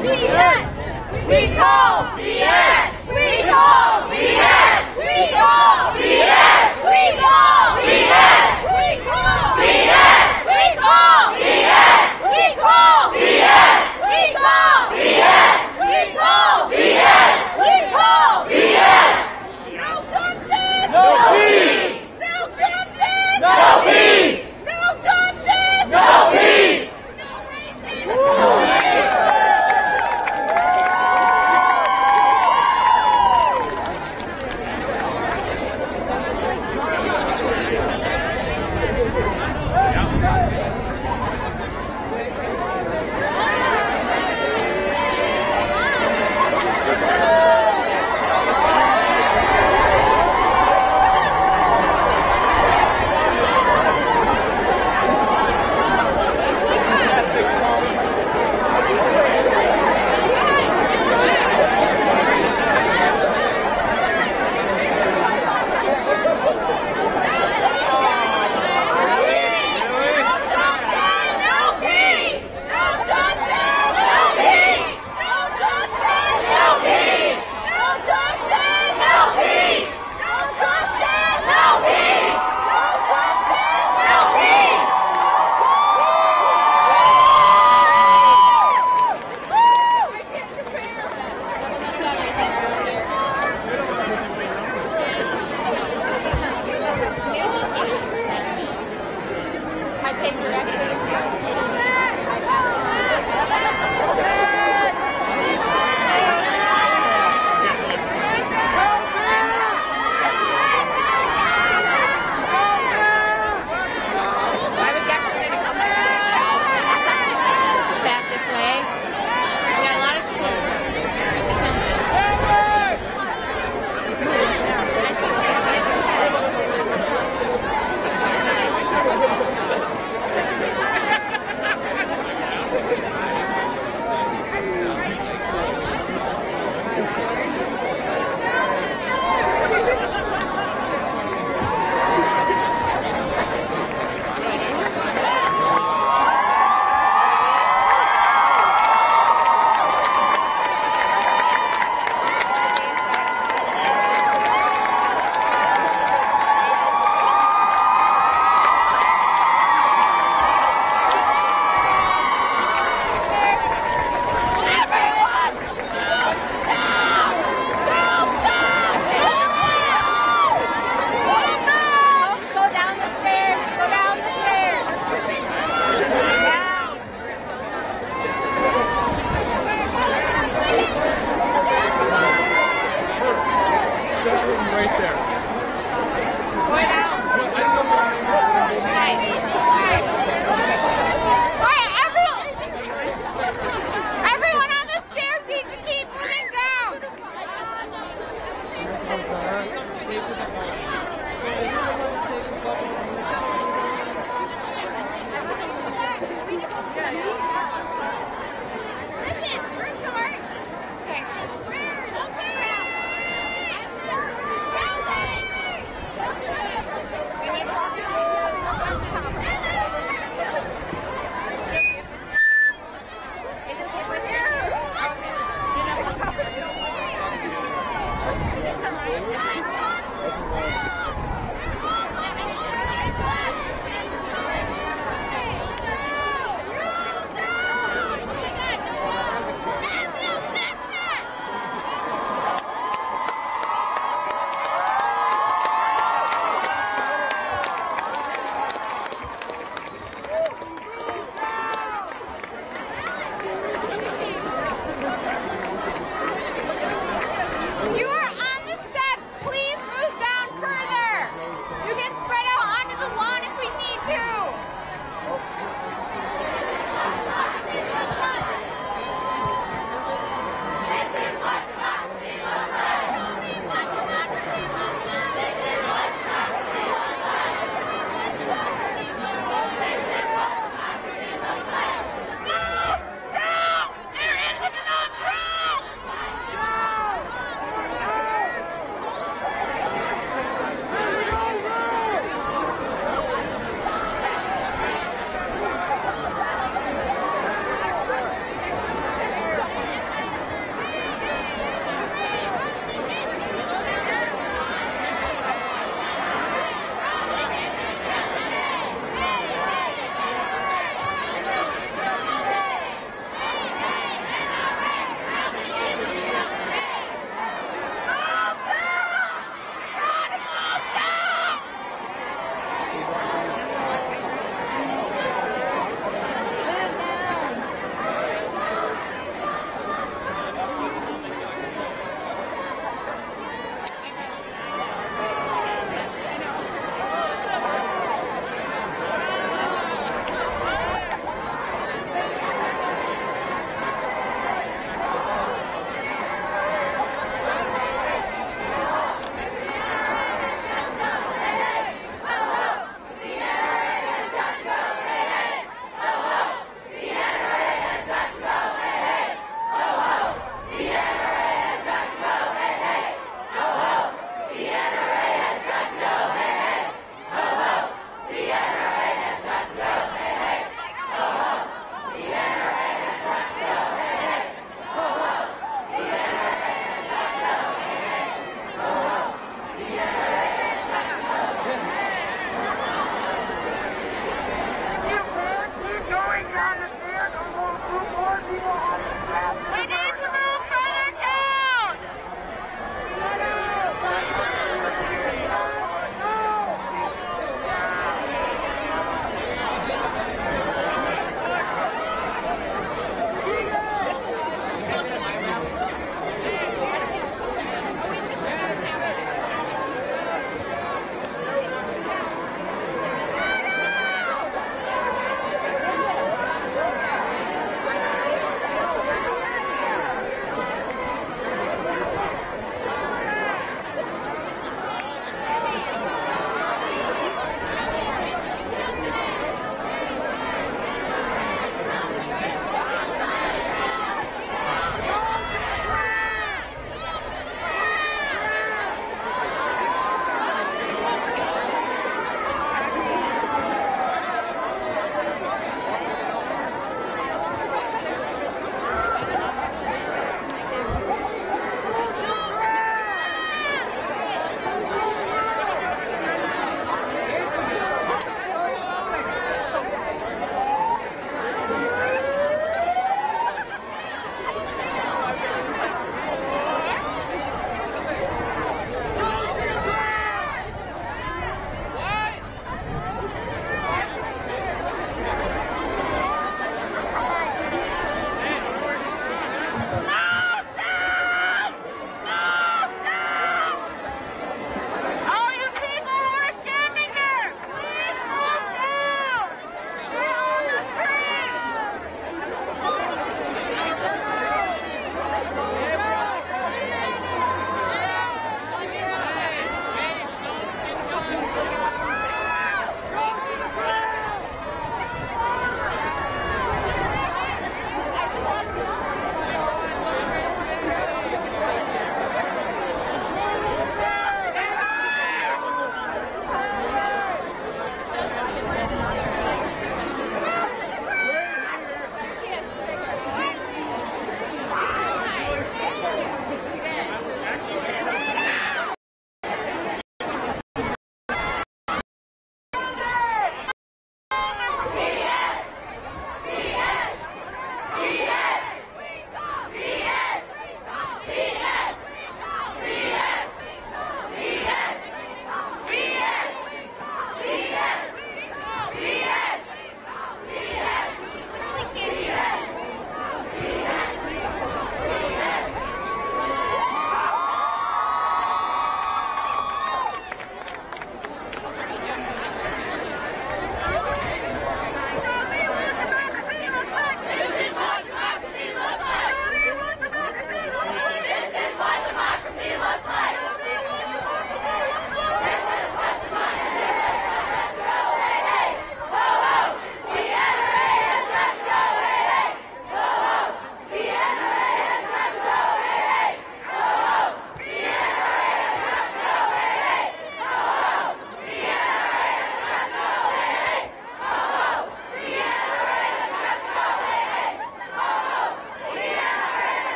BS! We call BS! We call BS! We call BS! We call BS! We call BS! We call BS! We call BS! We call BS! We call BS! We call BS! No justice! No peace! No justice! No peace! No justice! No peace! No racism!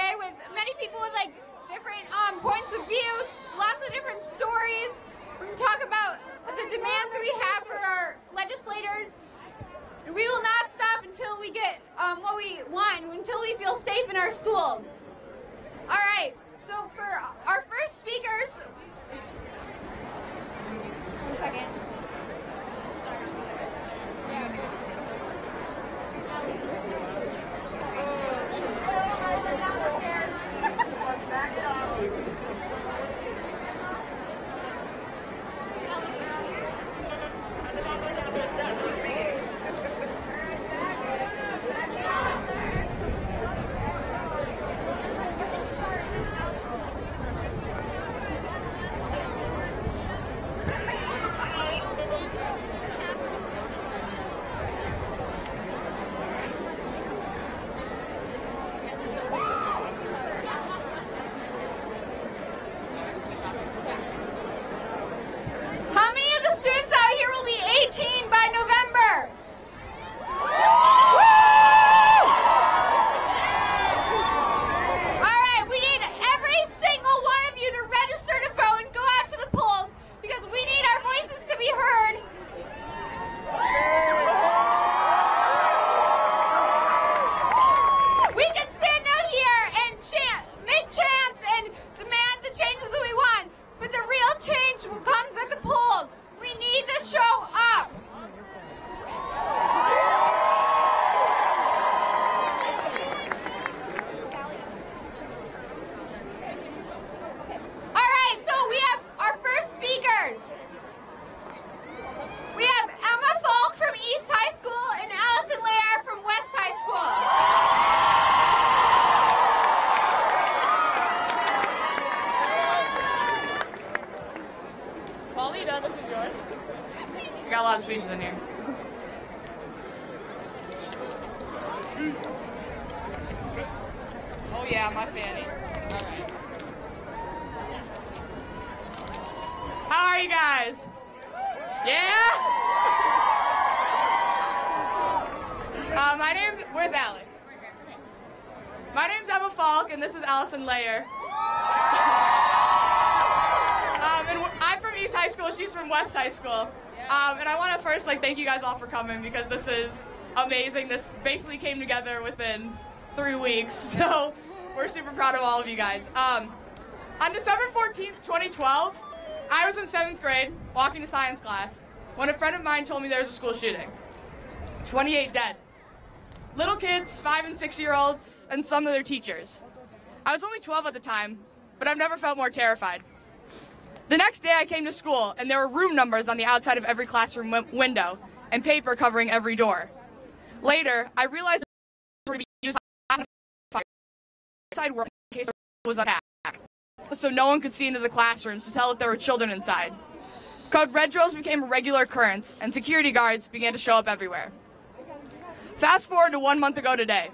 today with many people with like different points of view, lots of different stories. We're going to talk about the demands that we have for our legislators. We will not stop until we get what we want, until we feel safe in our schools. All right, so for our first speakers, 1 second. Paulina, this is yours. We got a lot of speeches in here. Oh yeah, my fanny. All right. How are you guys? Yeah? Where's Allie? My name's Emma Falk, and this is Allison Layer. And I'm from East High School, she's from West High School. And I want to first thank you guys all for coming because this is amazing. This basically came together within 3 weeks, so we're super proud of all of you guys. On December 14th, 2012, I was in 7th grade, walking to science class, when a friend of mine told me there was a school shooting. 28 dead. Little kids, 5- and 6-year-olds, and some of their teachers. I was only 12 at the time, but I've never felt more terrified. The next day I came to school, and there were room numbers on the outside of every classroom window, and paper covering every door. Later, I realized that we used outside work in case there was an attack, so no one could see into the classrooms to tell if there were children inside. Code red drills became a regular occurrence, and security guards began to show up everywhere. Fast forward to 1 month ago today.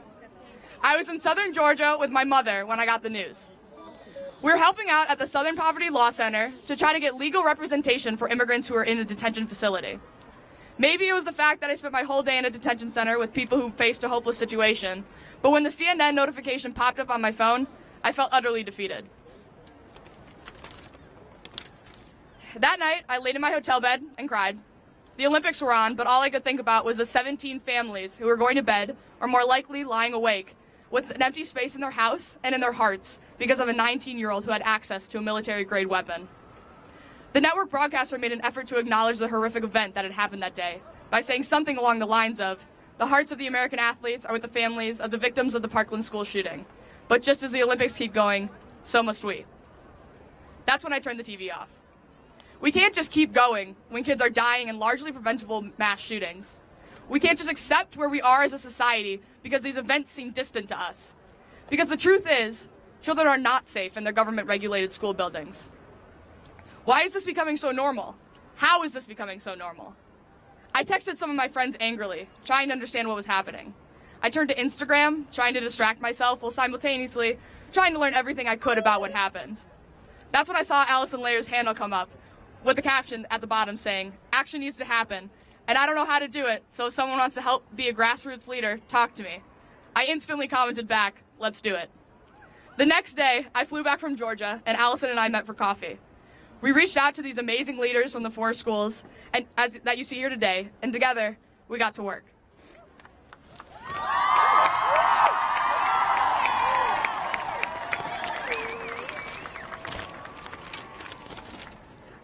I was in southern Georgia with my mother when I got the news. We were helping out at the Southern Poverty Law Center to try to get legal representation for immigrants who are in a detention facility. Maybe it was the fact that I spent my whole day in a detention center with people who faced a hopeless situation, but when the CNN notification popped up on my phone, I felt utterly defeated. That night, I laid in my hotel bed and cried. The Olympics were on, but all I could think about was the 17 families who were going to bed, or more likely lying awake, with an empty space in their house and in their hearts because of a 19-year-old who had access to a military-grade weapon. The network broadcaster made an effort to acknowledge the horrific event that had happened that day by saying something along the lines of, "The hearts of the American athletes are with the families of the victims of the Parkland school shooting. But just as the Olympics keep going, so must we." That's when I turned the TV off. We can't just keep going when kids are dying in largely preventable mass shootings. We can't just accept where we are as a society because these events seem distant to us. Because the truth is, children are not safe in their government-regulated school buildings. Why is this becoming so normal? How is this becoming so normal? I texted some of my friends angrily, trying to understand what was happening. I turned to Instagram, trying to distract myself while simultaneously trying to learn everything I could about what happened. That's when I saw Allison Layer's handle come up, with the caption at the bottom saying, "Action needs to happen, and I don't know how to do it, so if someone wants to help be a grassroots leader, talk to me." I instantly commented back, "Let's do it." The next day, I flew back from Georgia, and Allison and I met for coffee. We reached out to these amazing leaders from the 4 schools that you see here today, and together, we got to work.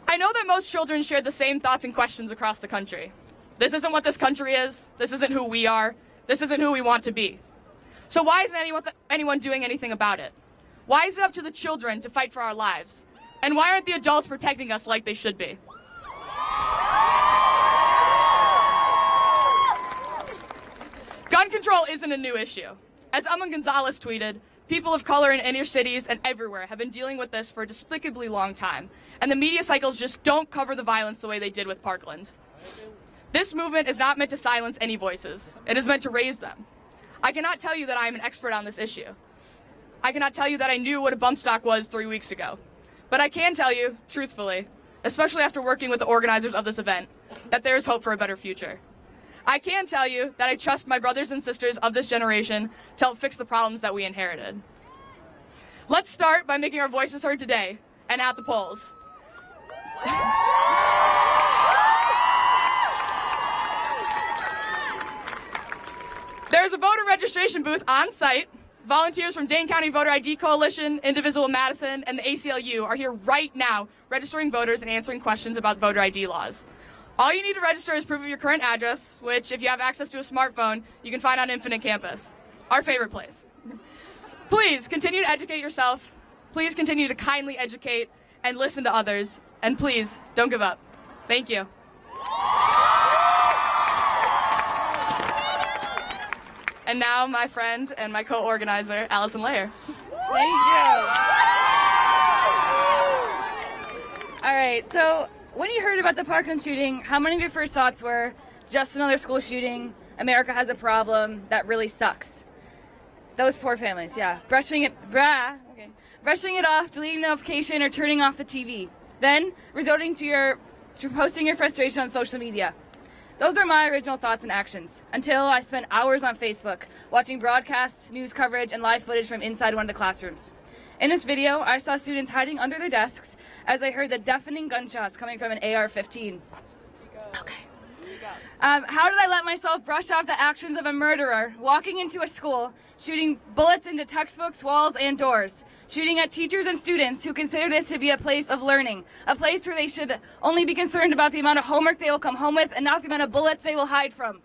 I know that most children share the same thoughts and questions across the country. This isn't what this country is. This isn't who we are. This isn't who we want to be. So why isn't anyone doing anything about it? Why is it up to the children to fight for our lives? And why aren't the adults protecting us like they should be? Gun control isn't a new issue. As Alma Gonzalez tweeted, people of color in inner cities and everywhere have been dealing with this for a despicably long time, and the media cycles just don't cover the violence the way they did with Parkland. This movement is not meant to silence any voices. It is meant to raise them. I cannot tell you that I am an expert on this issue. I cannot tell you that I knew what a bump stock was 3 weeks ago. But I can tell you, truthfully, especially after working with the organizers of this event, that there is hope for a better future. I can tell you that I trust my brothers and sisters of this generation to help fix the problems that we inherited. Let's start by making our voices heard today and at the polls. There's a voter registration booth on site. Volunteers from Dane County Voter ID Coalition, Indivisible Madison, and the ACLU are here right now registering voters and answering questions about voter ID laws. All you need to register is proof of your current address, which, if you have access to a smartphone, you can find on Infinite Campus, our favorite place. Please continue to educate yourself. Please continue to kindly educate and listen to others. And please, don't give up. Thank you. And now, my friend and my co-organizer, Allison Layer. Thank you. All right, so when you heard about the Parkland shooting, how many of your first thoughts were, just another school shooting, America has a problem, that really sucks? Those poor families, yeah. Brushing it off, deleting the notification, or turning off the TV. Then, resorting to posting your frustration on social media. Those are my original thoughts and actions, until I spent hours on Facebook watching broadcasts, news coverage, and live footage from inside one of the classrooms. In this video, I saw students hiding under their desks as I heard the deafening gunshots coming from an AR-15. Okay. How did I let myself brush off the actions of a murderer walking into a school, shooting bullets into textbooks, walls, and doors, shooting at teachers and students who consider this to be a place of learning, a place where they should only be concerned about the amount of homework they will come home with and not the amount of bullets they will hide from?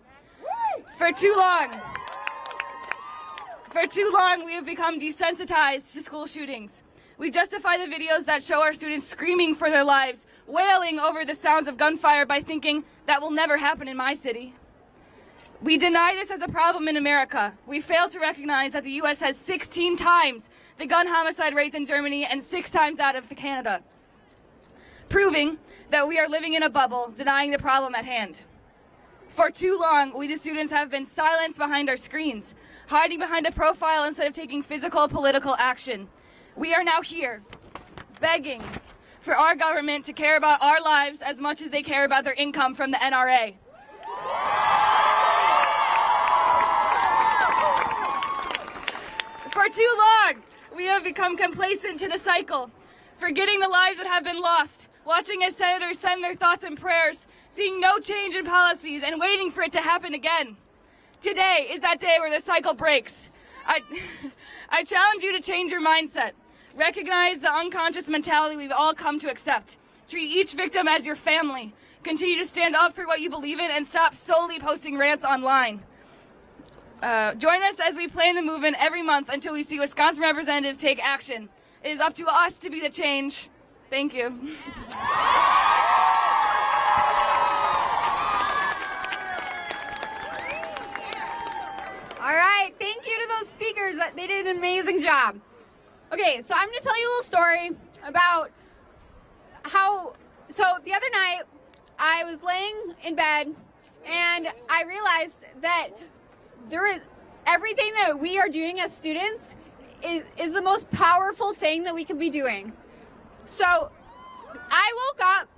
For too long, we have become desensitized to school shootings. We justify the videos that show our students screaming for their lives, wailing over the sounds of gunfire by thinking that will never happen in my city. We deny this as a problem in America. We fail to recognize that the U.S. has 16 times the gun homicide rate in Germany and 6 times that of Canada, proving that we are living in a bubble, denying the problem at hand. For too long, we the students have been silenced behind our screens, hiding behind a profile instead of taking physical political action. We are now here, begging for our government to care about our lives as much as they care about their income from the NRA. For too long, we have become complacent to the cycle, forgetting the lives that have been lost, watching as senators send their thoughts and prayers, seeing no change in policies, and waiting for it to happen again. Today is that day where the cycle breaks. I challenge you to change your mindset. Recognize the unconscious mentality we've all come to accept. Treat each victim as your family. Continue to stand up for what you believe in and stop solely posting rants online. Join us as we plan the movement every month until we see Wisconsin representatives take action. It is up to us to be the change. Thank you. All right, thank you to those speakers. They did an amazing job. Okay, so I'm going to tell you a little story about so the other night I was laying in bed and I realized that everything that we are doing as students is the most powerful thing that we can be doing. So I woke up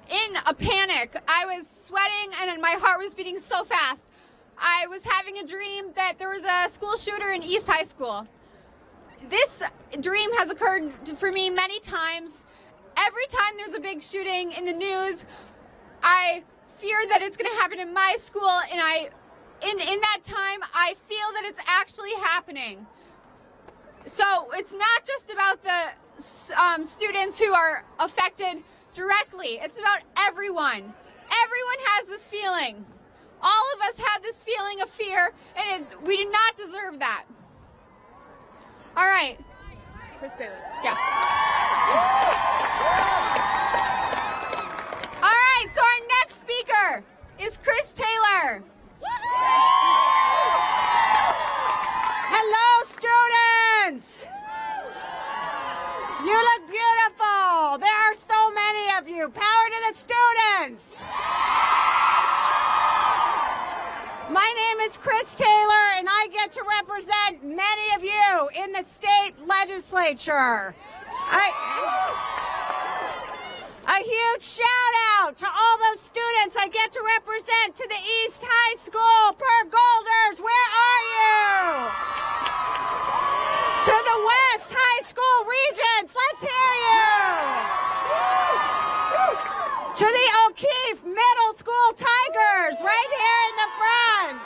in a panic. I was sweating and my heart was beating so fast. I was having a dream that there was a school shooter in East High School. This dream has occurred for me many times. Every time there's a big shooting in the news, I fear that it's going to happen in my school, and in that time, I feel that it's actually happening. So it's not just about the students who are affected directly. It's about everyone. Everyone has this feeling. All of us have this feeling of fear, and we do not deserve that. All right. Chris Taylor. Yeah. All right, so our next speaker is Chris Taylor. Hello, students! You look beautiful. There are so many of you. Power to the students. My name is Chris Taylor, and I get to represent many of you in the state legislature. A huge shout out to all those students I get to represent to the East High School. Per Golders, where are you? To the West High School Regents, let's hear you. To the O'Keefe Middle School Tigers, right here in the front.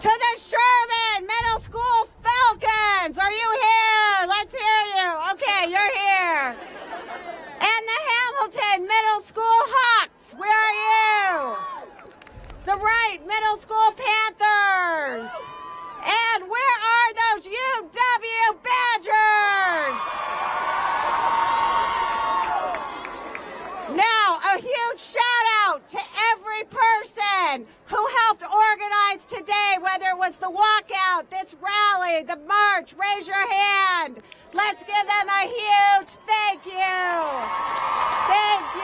To the Sherman Middle School Falcons, are you here? Let's hear you. Okay, you're here. And the Hamilton Middle School Hawks, where are you? The Wright Middle School Panthers. And where are those UW Badgers? Now, a huge shout out to every person who helped organize today, whether it was the walkout, this rally, the march. Raise your hand. Let's give them a huge thank you. Thank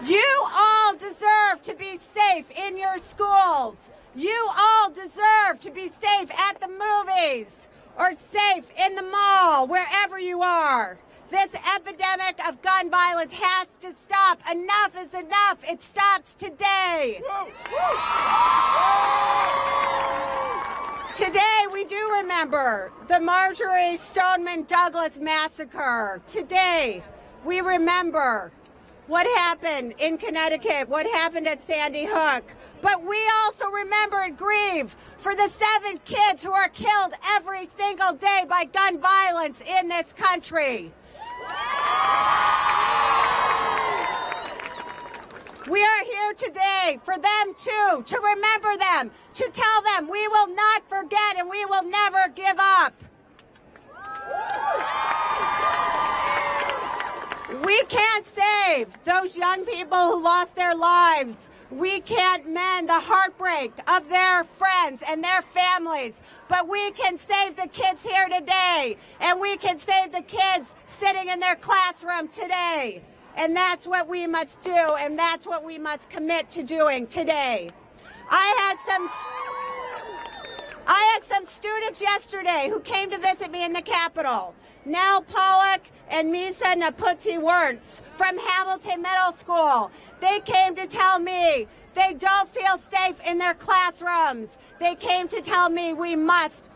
you. You all deserve to be safe in your schools. You all deserve to be safe at the movies or safe in the mall, wherever you are. This epidemic of gun violence has to stop. Enough is enough. It stops today. Today we do remember the Marjorie Stoneman Douglas massacre. Today we remember what happened in Connecticut, what happened at Sandy Hook. But we also remember and grieve for the 7 kids who are killed every single day by gun violence in this country. We are here today for them too, to remember them, to tell them we will not forget and we will never give up. We can't save those young people who lost their lives. We can't mend the heartbreak of their friends and their families, but we can save the kids here today, and we can save the kids sitting in their classroom today. And that's what we must do, and that's what we must commit to doing today. I had some students yesterday who came to visit me in the Capitol. Nell Pollock and Misa Naputi-Wernz from Hamilton Middle School. They came to tell me they don't feel safe in their classrooms. They came to tell me we must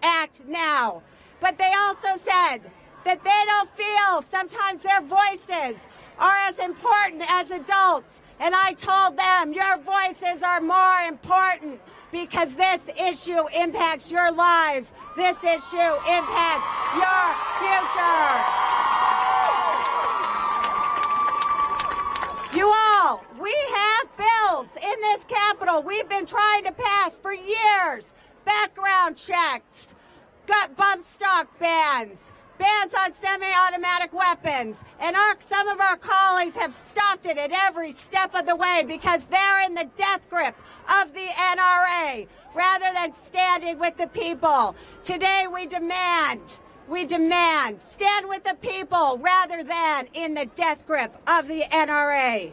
act now. But they also said that they don't feel sometimes their voices are as important as adults. And I told them, your voices are more important because this issue impacts your lives. This issue impacts your future. You all, we have bills in this Capitol we've been trying to pass for years. Background checks, got bump stock bans, bans on semi-automatic weapons, and some of our colleagues have stopped it at every step of the way because they're in the death grip of the NRA rather than standing with the people. Today we demand, stand with the people rather than in the death grip of the NRA.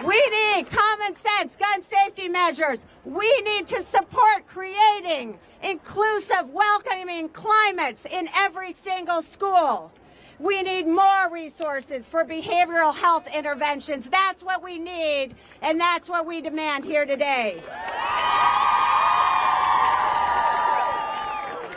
We need common sense gun safety measures. We need to support creating inclusive, welcoming climates in every single school. We need more resources for behavioral health interventions. That's what we need, and that's what we demand here today.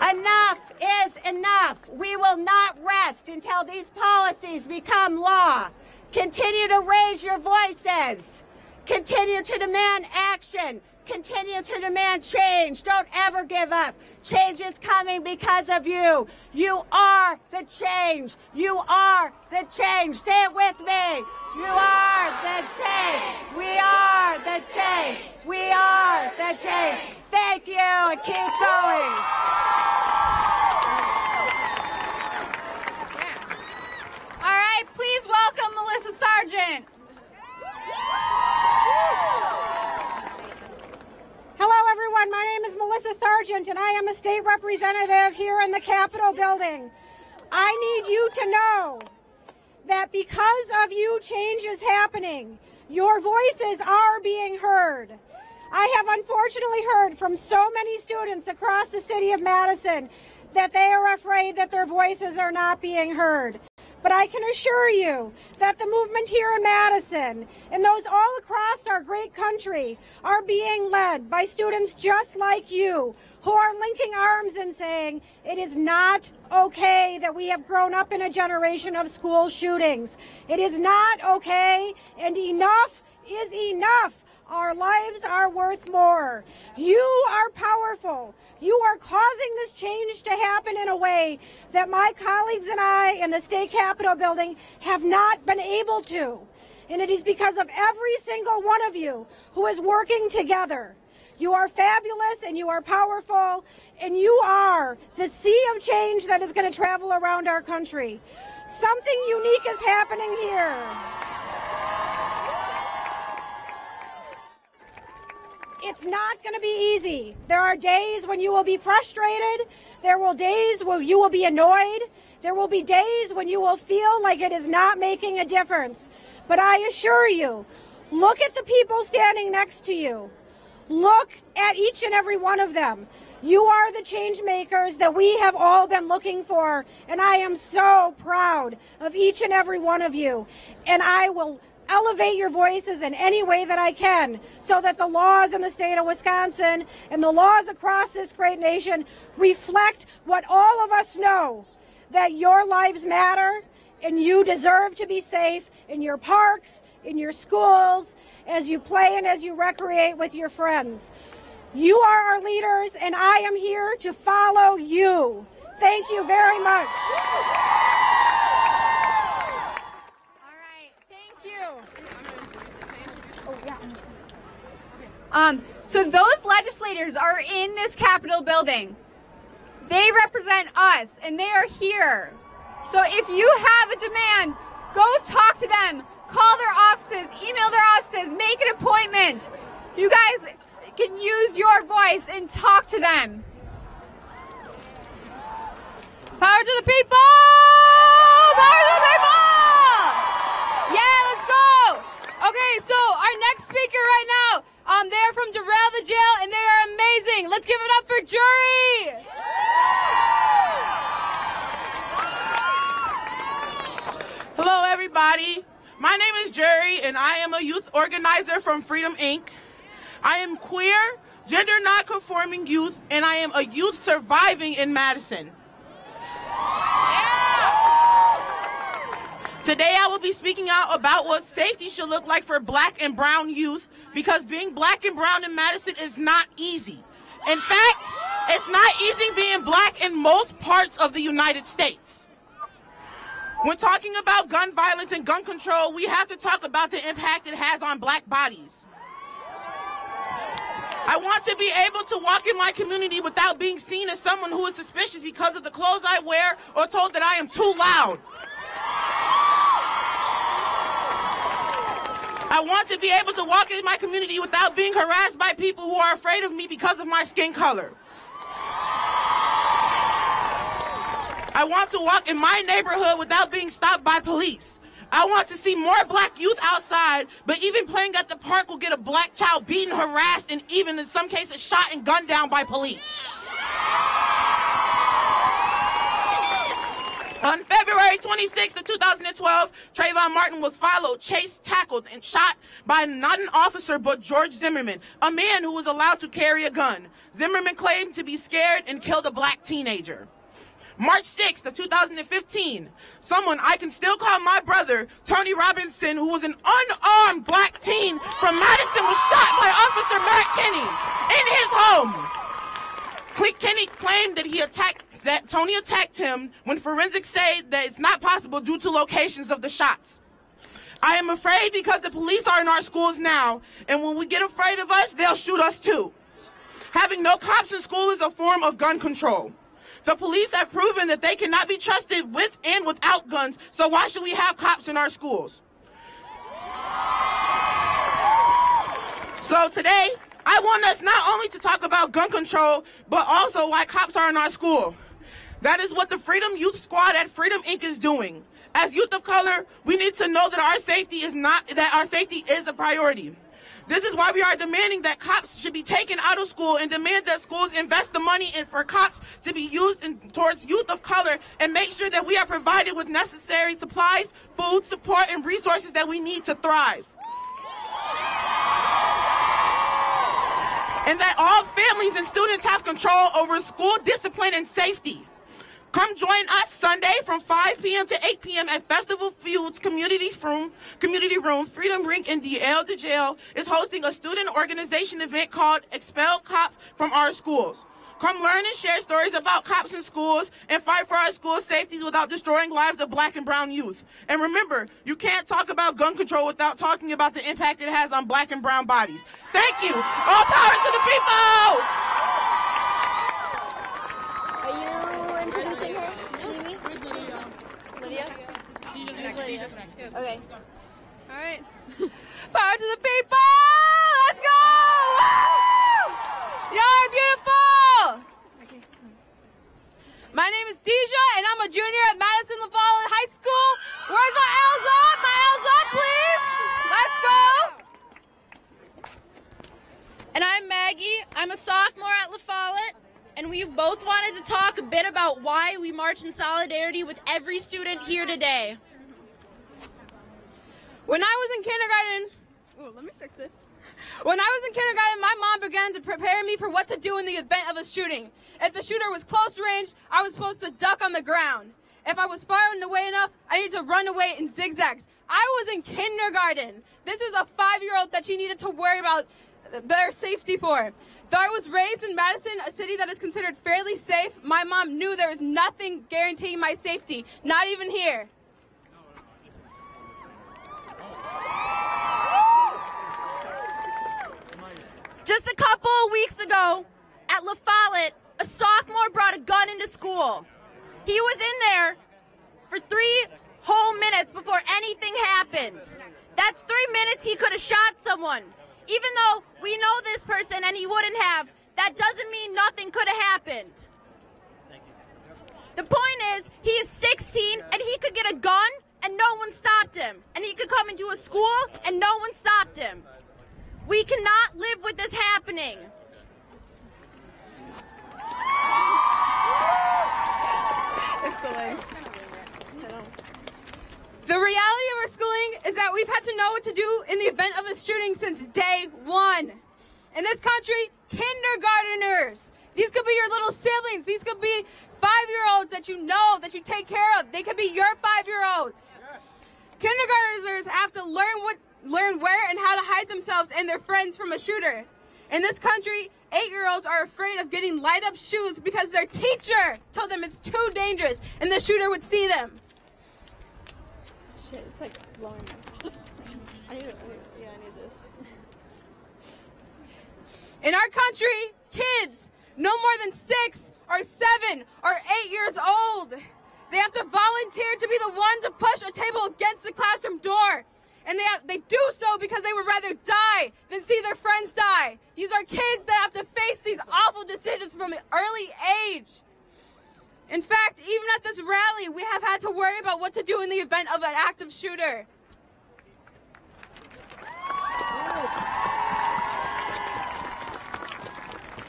Enough is enough. We will not rest until these policies become law. Continue to raise your voices. Continue to demand action. Continue to demand change. Don't ever give up. Change is coming because of you. You are the change. You are the change. Say it with me. You are the change. We are the change. We are the change. Thank you, and keep going. All right, please welcome Melissa Sargent. Hello, everyone. My name is Melissa Sargent, and I am a state representative here in the Capitol building. I need you to know that because of you, change is happening. Your voices are being heard. I have unfortunately heard from so many students across the city of Madison that they are afraid that their voices are not being heard. But I can assure you that the movement here in Madison and those all across our great country are being led by students just like you who are linking arms and saying it is not okay that we have grown up in a generation of school shootings. It is not okay, and enough is enough. Our lives are worth more. You are powerful. You are causing this change to happen in a way that my colleagues and I in the state capitol building have not been able to. And it is because of every single one of you who is working together. You are fabulous and you are powerful, and you are the sea of change that is going to travel around our country. Something unique is happening here. It's not going to be easy. There are days when you will be frustrated. There will be days where you will be annoyed. There will be days when you will feel like it is not making a difference. But I assure you, look at the people standing next to you. Look at each and every one of them. You are the change makers that we have all been looking for, and I am so proud of each and every one of you. And I will elevate your voices in any way that I can so that the laws in the state of Wisconsin and the laws across this great nation reflect what all of us know, that your lives matter and you deserve to be safe in your parks, in your schools, as you play and as you recreate with your friends. You are our leaders, and I am here to follow you. Thank you very much. So those legislators are in this Capitol building. They represent us, and they are here. So if you have a demand, go talk to them, call their offices, email their offices, make an appointment. You guys can use your voice and talk to them. Power to the people! Power to the people! Yeah, let's go! Okay, so our next speaker right now, they're from Durrell the Jail, and they are amazing. Let's give it up for Jury! Hello, everybody. My name is Jury, and I am a youth organizer from Freedom, Inc. I am queer, gender non-conforming youth, and I am a youth surviving in Madison. Today I will be speaking out about what safety should look like for black and brown youth, because being black and brown in Madison is not easy. In fact, it's not easy being black in most parts of the United States. When talking about gun violence and gun control, we have to talk about the impact it has on black bodies. I want to be able to walk in my community without being seen as someone who is suspicious because of the clothes I wear or told that I am too loud. I want to be able to walk in my community without being harassed by people who are afraid of me because of my skin color. I want to walk in my neighborhood without being stopped by police. I want to see more black youth outside, but even playing at the park will get a black child beaten, harassed, and even in some cases shot and gunned down by police. On February 26th of 2012, Trayvon Martin was followed, chased, tackled, and shot by not an officer but George Zimmerman, a man who was allowed to carry a gun. Zimmerman claimed to be scared and killed a black teenager. March 6th of 2015, someone I can still call my brother, Tony Robinson, who was an unarmed black teen from Madison, was shot by Officer Matt Kinney in his home. Kinney claimed that Tony attacked him when forensics say that it's not possible due to locations of the shots. I am afraid because the police are in our schools now, and when we get afraid of us, they'll shoot us too. Having no cops in school is a form of gun control. The police have proven that they cannot be trusted with and without guns, so why should we have cops in our schools? So today, I want us not only to talk about gun control, but also why cops are in our school. That is what the Freedom Youth Squad at Freedom Inc. is doing. As youth of color, we need to know that our safety is a priority. This is why we are demanding that cops should be taken out of school and demand that schools invest the money for cops to be used towards youth of color and make sure that we are provided with necessary supplies, food, support, and resources that we need to thrive. And that all families and students have control over school discipline and safety. Come join us Sunday from 5 p.m. to 8 p.m. at Festival Fields Community Room. Freedom Rink in DL to Jail is hosting a student organization event called Expel Cops from Our Schools. Come learn and share stories about cops in schools and fight for our school safety without destroying lives of black and brown youth. And remember, you can't talk about gun control without talking about the impact it has on black and brown bodies. Thank you. All power to the people! Okay. All right. Power to the people! Let's go! Woo! Y'all are beautiful! My name is Deja, and I'm a junior at Madison LaFollette High School. Where's my L's up? My L's up, please! Let's go! And I'm Maggie. I'm a sophomore at LaFollette, and we both wanted to talk a bit about why we march in solidarity with every student here today. When I was in kindergarten, When I was in kindergarten, my mom began to prepare me for what to do in the event of a shooting. If the shooter was close range, I was supposed to duck on the ground. If I was far away enough, I needed to run away in zigzags. I was in kindergarten. This is a 5-year-old that she needed to worry about their safety for. Though I was raised in Madison, a city that is considered fairly safe, my mom knew there was nothing guaranteeing my safety, not even here. Just a couple of weeks ago, at LaFollette, a sophomore brought a gun into school. He was in there for 3 whole minutes before anything happened. That's 3 minutes he could have shot someone. Even though we know this person and he wouldn't have, that doesn't mean nothing could have happened. The point is, he is 16 and he could get a gun and no one stopped him. And he could come into a school and no one stopped him. We cannot live with this happening. The reality of our schooling is that we've had to know what to do in the event of a shooting since day one. In this country, kindergarteners. These could be your little siblings. These could be 5-year-olds that you know, that you take care of. They could be your 5-year-olds. Kindergartners have to learn where and how to hide themselves and their friends from a shooter. In this country, 8-year-olds are afraid of getting light-up shoes because their teacher told them it's too dangerous and the shooter would see them. Shit, it's like blowing me. I need this. In our country, kids no more than 6 or 7 or 8 years old, they have to volunteer to be the one to push a table against the classroom door. And they do so because they would rather die than see their friends die. These are kids that have to face these awful decisions from an early age. In fact, even at this rally, we have had to worry about what to do in the event of an active shooter.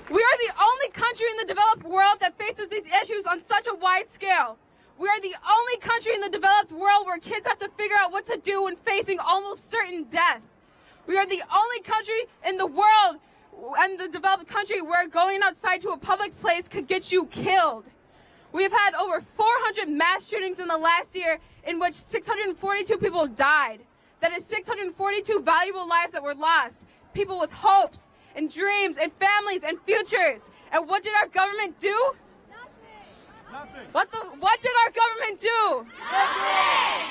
We are the only country in the developed world that faces these issues on such a wide scale. we are the only country in the developed world where kids have to figure out what to do when facing almost certain death. We are the only country in the world and the developed country where going outside to a public place could get you killed. We have had over 400 mass shootings in the last year in which 642 people died. That is 642 valuable lives that were lost. People with hopes and dreams and families and futures. And what did our government do? Nothing. What did our government do? Nothing.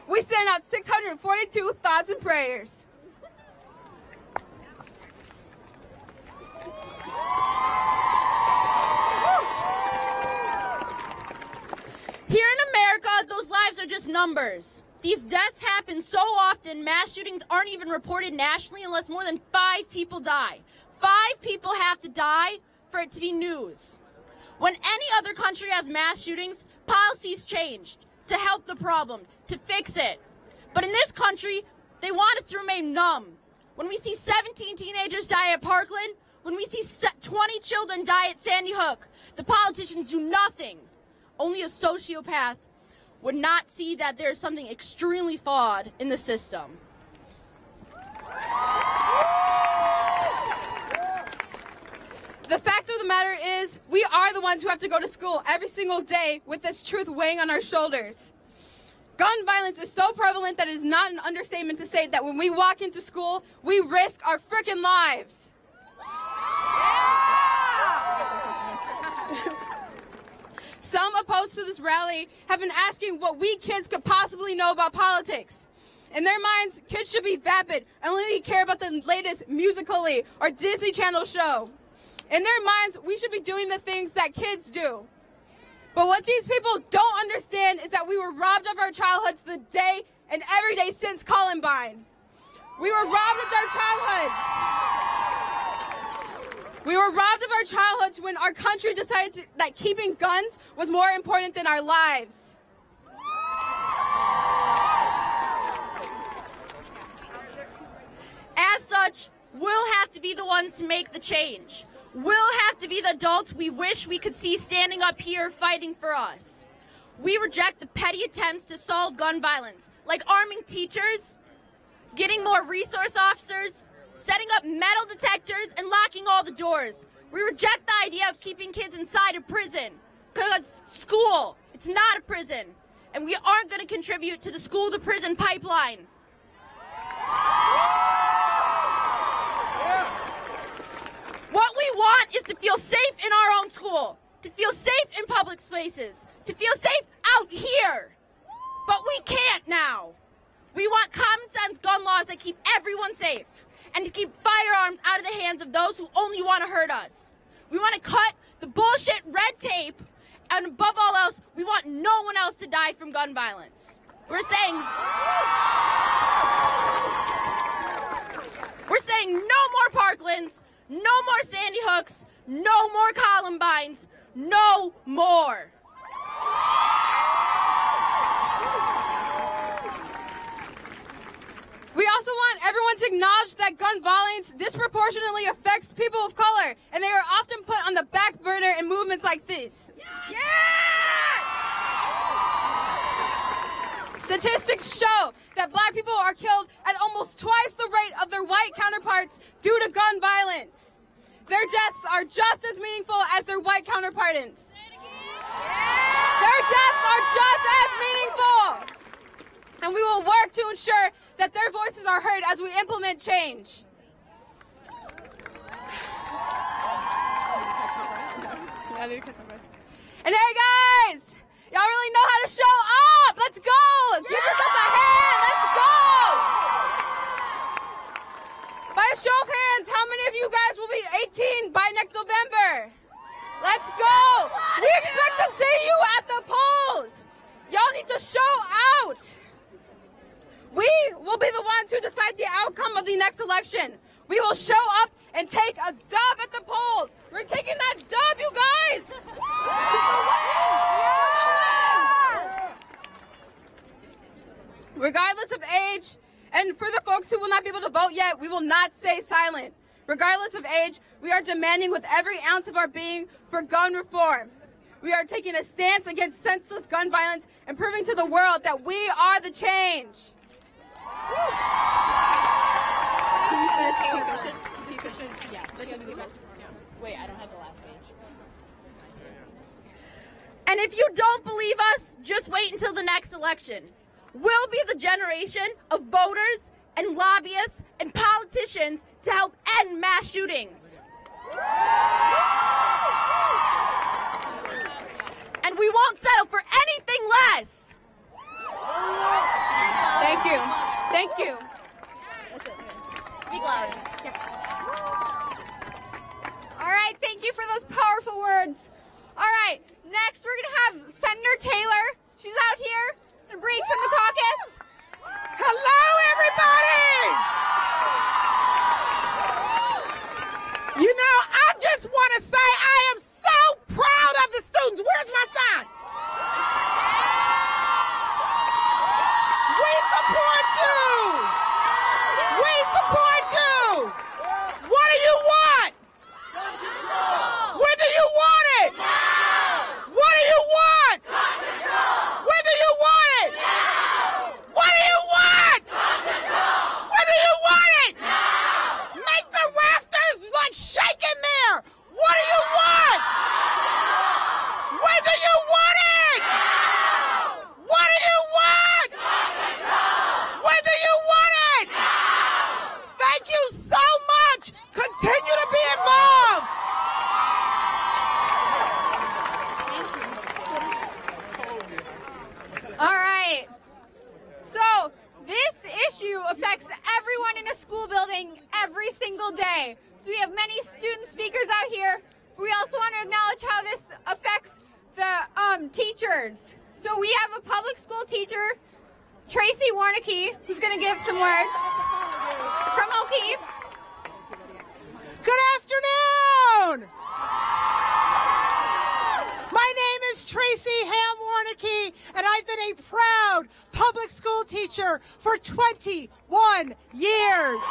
We sent out 642 thoughts and prayers. Here in America, those lives are just numbers. These deaths happen so often, mass shootings aren't even reported nationally unless more than 5 people die. 5 people have to die for it to be news. When any other country has mass shootings, policies changed to help the problem, to fix it. But in this country, they want us to remain numb. When we see 17 teenagers die at Parkland, when we see 20 children die at Sandy Hook, the politicians do nothing. Only a sociopath would not see that there's something extremely flawed in the system. The fact of the matter is, we are the ones who have to go to school every single day with this truth weighing on our shoulders. Gun violence is so prevalent that it is not an understatement to say that when we walk into school, we risk our frickin' lives. Some opposed to this rally have been asking what we kids could possibly know about politics. In their minds, kids should be vapid and only care about the latest Musical.ly or Disney Channel show. In their minds, we should be doing the things that kids do. But what these people don't understand is that we were robbed of our childhoods the day and every day since Columbine. We were robbed of our childhoods. We were robbed of our childhoods when our country decided that keeping guns was more important than our lives. As such, we'll have to be the ones to make the change. We'll have to be the adults we wish we could see standing up here fighting for us. We reject the petty attempts to solve gun violence, like arming teachers, getting more resource officers, setting up metal detectors, and locking all the doors. We reject the idea of keeping kids inside a prison, because school, it's not a prison, and we aren't going to contribute to the school-to-prison pipeline. What we want is to feel safe in our own school, to feel safe in public spaces, to feel safe out here. But we can't now. We want common sense gun laws that keep everyone safe, and to keep firearms out of the hands of those who only want to hurt us. We want to cut the bullshit red tape, and above all else, we want no one else to die from gun violence. We're saying no more Parklands, no more Sandy Hooks, no more Columbines, no more. We also want everyone to acknowledge that gun violence disproportionately affects people of color, and they are often put on the back burner in movements like this. Yes! Statistics show that black people are killed at almost twice the rate of their white counterparts due to gun violence. Their deaths are just as meaningful as their white counterparts. Their deaths are just as meaningful. And we will work to ensure that their voices are heard as we implement change. And hey guys, y'all really know how to show up. Let's go. Give us a hand. Let's go. By a show of hands, how many of you guys will be 18 by next November? Let's go. We expect to see you at the polls. Y'all need to show out. We will be the ones who decide the outcome of the next election. We will show up and take a dub at the polls. We're taking that dub, you guys. Regardless of age, and for the folks who will not be able to vote yet, we will not stay silent. Regardless of age, we are demanding with every ounce of our being for gun reform. We are taking a stance against senseless gun violence and proving to the world that we are the change. Wait, I don't have the last page. And if you don't believe us, just wait until the next election. We'll be the generation of voters and lobbyists and politicians to help end mass shootings. And we won't settle for anything less. Thank you. Thank you. That's it. Speak loud. All right, thank you for those powerful words. All right, next we're going to have Senator Taylor. She's out here to break from the caucus. Hello, everybody! You know, I just want to say I am so proud of the students. Where's my sign? We support you! We support you! What do you want? Gun control! When do you want it? Now! What do you want? Gun control! When do you want it? Now! What do you want? Gun control! When do you want it? Now! Make the rafters like shaking there! What do you want? When do you want it? Now! What do you want? Gun control! When do you want it? Now! Thank you so much! Continue to be involved! All right. So this issue affects everyone in a school building every single day. So we have many student speakers out here. But we also want to acknowledge how this affects the teachers. So we have a public school teacher, Tracy Warnicki, who's going to give some words from O'Keefe. Good afternoon! My name is Tracy Ham-Warnicki, and I've been a proud public school teacher for 21 years.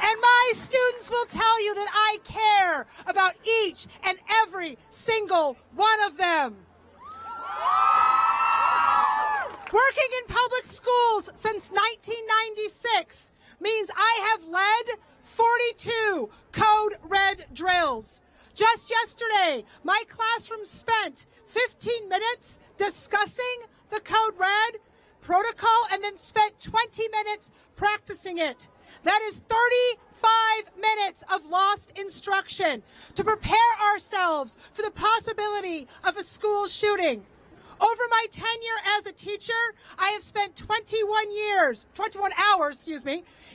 And my students will tell you that I care about each and every single one of them. Working in public schools since 1996 means I have led 42 Code Red drills. Just yesterday, my classroom spent 15 minutes discussing the Code Red protocol and then spent 20 minutes practicing it. That is 35 minutes of lost instruction to prepare ourselves for the possibility of a school shooting. Over my tenure as a teacher, I have spent 21 hours,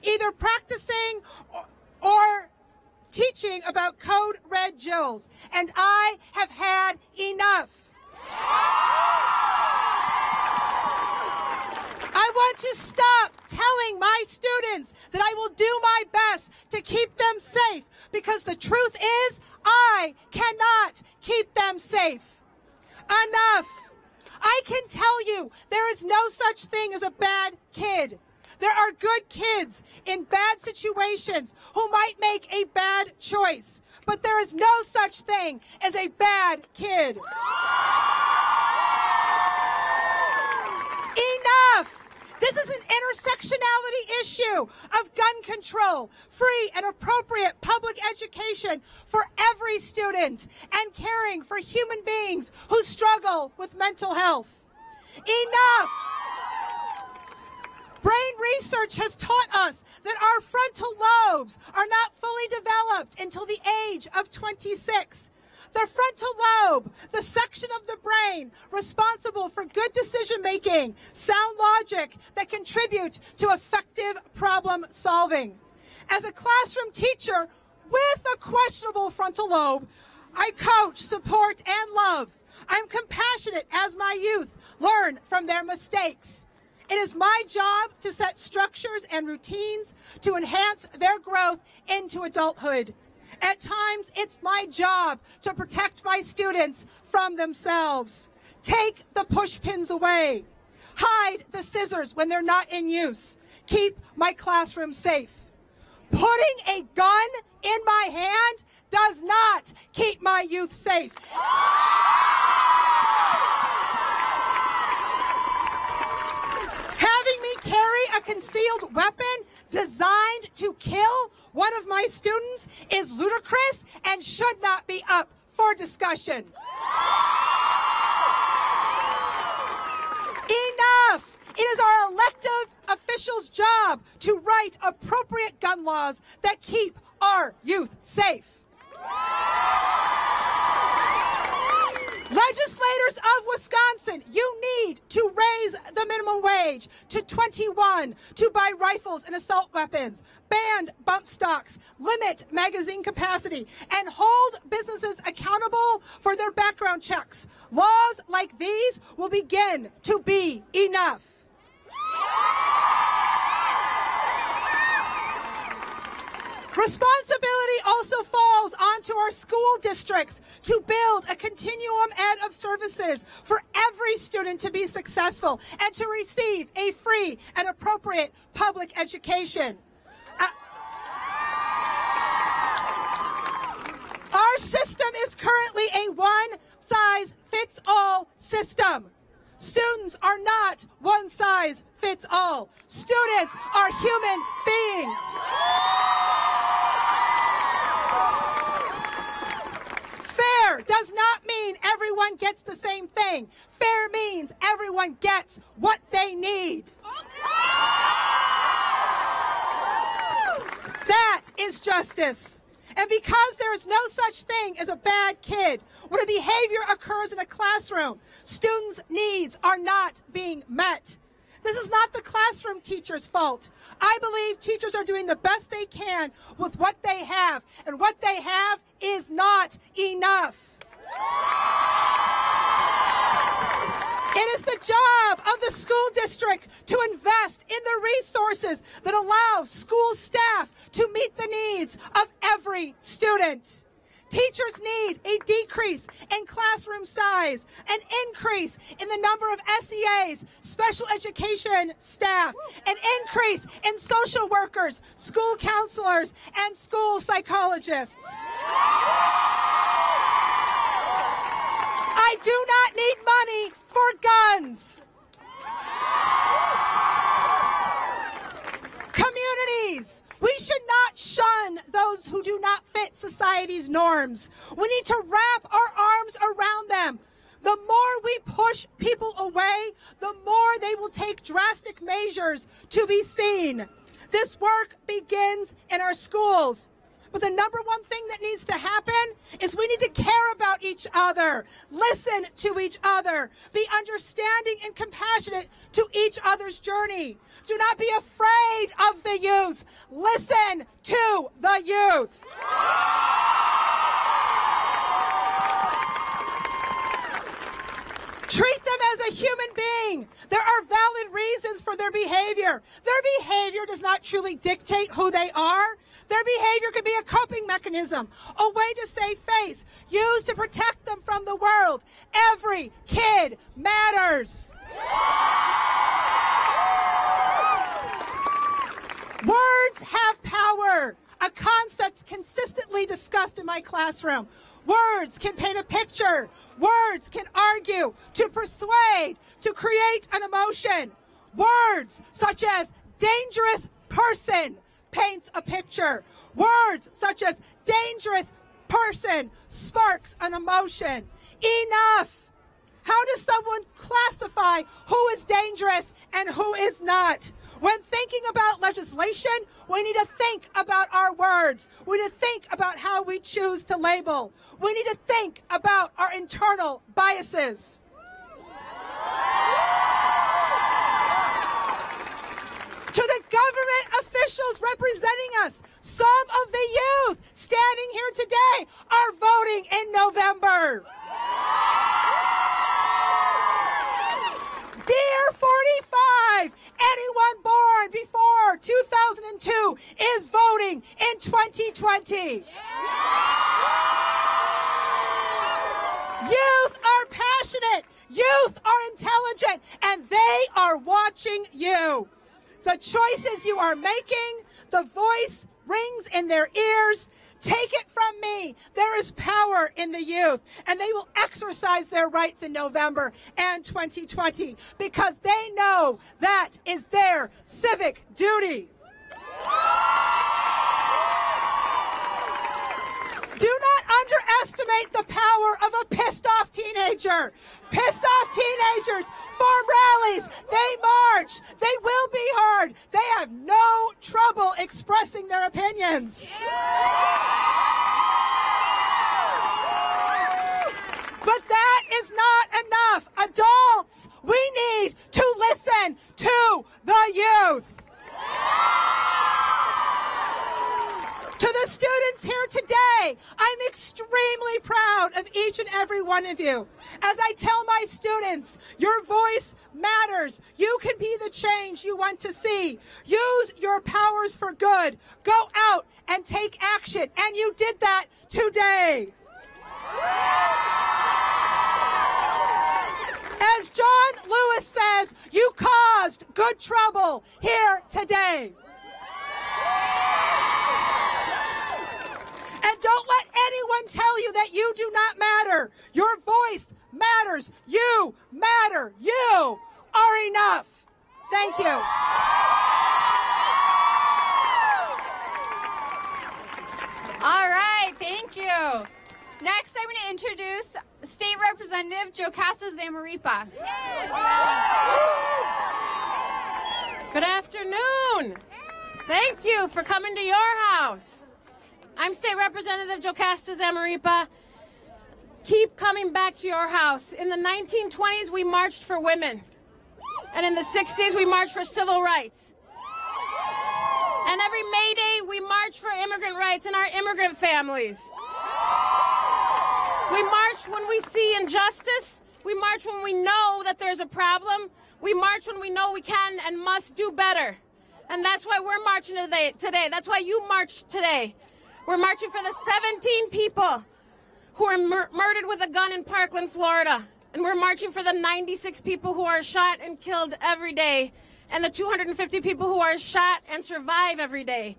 either practicing or teaching about Code Red drills, and I have had enough. I want to stop telling my students that I will do my best to keep them safe, because the truth is I cannot keep them safe. Enough. I can tell you there is no such thing as a bad kid. There are good kids in bad situations who might make a bad choice, but there is no such thing as a bad kid. Enough! This is an intersectionality issue of gun control, free and appropriate public education for every student, and caring for human beings who struggle with mental health. Enough! Brain research has taught us that our frontal lobes are not fully developed until the age of 26. The frontal lobe, the section of the brain responsible for good decision making, sound logic that contribute to effective problem solving. As a classroom teacher with a questionable frontal lobe, I coach, support, and love. I'm compassionate as my youth learn from their mistakes. It is my job to set structures and routines to enhance their growth into adulthood. At times, it's my job to protect my students from themselves. Take the push pins away. Hide the scissors when they're not in use. Keep my classroom safe. Putting a gun in my hand does not keep my youth safe. Having me carry a concealed weapon designed to kill one of my students is ludicrous and should not be up for discussion. Enough! It is our elected officials' job to write appropriate gun laws that keep our youth safe. Legislators of Wisconsin, you need to raise the minimum wage to $21 to buy rifles and assault weapons, ban bump stocks, limit magazine capacity, and hold businesses accountable for their background checks. Laws like these will begin to be enough. Responsibility also falls onto our school districts to build a continuum ed of services for every student to be successful and to receive a free and appropriate public education. Our system is currently a one-size-fits-all system. Students are not one-size-fits-all. Students are human beings. Fair does not mean everyone gets the same thing. Fair means everyone gets what they need. That is justice. And because there is no such thing as a bad kid, when a behavior occurs in a classroom, students' needs are not being met. This is not the classroom teacher's fault. I believe teachers are doing the best they can with what they have, and what they have is not enough. It is the job of the school district to invest in the resources that allow school staff to meet the needs of every student. Teachers need a decrease in classroom size, an increase in the number of SEAs, special education staff, an increase in social workers, school counselors, and school psychologists. I do not need money for guns. Communities, we should not shun those who do not fit society's norms. We need to wrap our arms around them. The more we push people away, the more they will take drastic measures to be seen. This work begins in our schools. But the number one thing that needs to happen is we need to care about each other, listen to each other, be understanding and compassionate to each other's journey. Do not be afraid of the youth. Listen to the youth. Treat them as a human being. There are valid reasons for their behavior. Their behavior does not truly dictate who they are. Their behavior could be a coping mechanism, a way to save face, used to protect them from the world. Every kid matters. Words have power, a concept consistently discussed in my classroom. Words can paint a picture. Words can argue, to persuade, to create an emotion. Words such as dangerous person paints a picture. Words such as dangerous person sparks an emotion. Enough! How does someone classify who is dangerous and who is not? When thinking about legislation, we need to think about our words. We need to think about how we choose to label. We need to think about our internal biases. To the government officials representing us, some of the youth standing here today are voting in November. Dear 45, anyone born before 2002 is voting in 2020. Youth are passionate, youth are intelligent, and they are watching you. the choices you are making, the voice rings in their ears. Take it from me. There is power in the youth, and they will exercise their rights in November and 2020 because they know that is their civic duty. Do not underestimate the power of a pissed-off teenager. Pissed-off teenagers form rallies. They march. They will be heard. They have no trouble expressing their opinions. But that is not enough. Adults, we need to listen to the youth. To the students here today, I'm extremely proud of each and every one of you. As I tell my students, your voice matters. You can be the change you want to see. Use your powers for good. Go out and take action. And you did that today. As John Lewis says, you caused good trouble here today. And don't let anyone tell you that you do not matter. Your voice matters. You matter. You are enough. Thank you. All right, thank you. Next, I'm going to introduce State Representative Casas Amorita. Good afternoon. Thank you for coming to your house. I'm State Representative Casas Amorita. Keep coming back to your house. In the 1920s, we marched for women. And in the 60s, we marched for civil rights. And every May Day, we march for immigrant rights and our immigrant families. We march when we see injustice. We march when we know that there's a problem. We march when we know we can and must do better. And that's why we're marching today. That's why you marched today. We're marching for the 17 people who are murdered with a gun in Parkland, Florida. And we're marching for the 96 people who are shot and killed every day. And the 250 people who are shot and survive every day.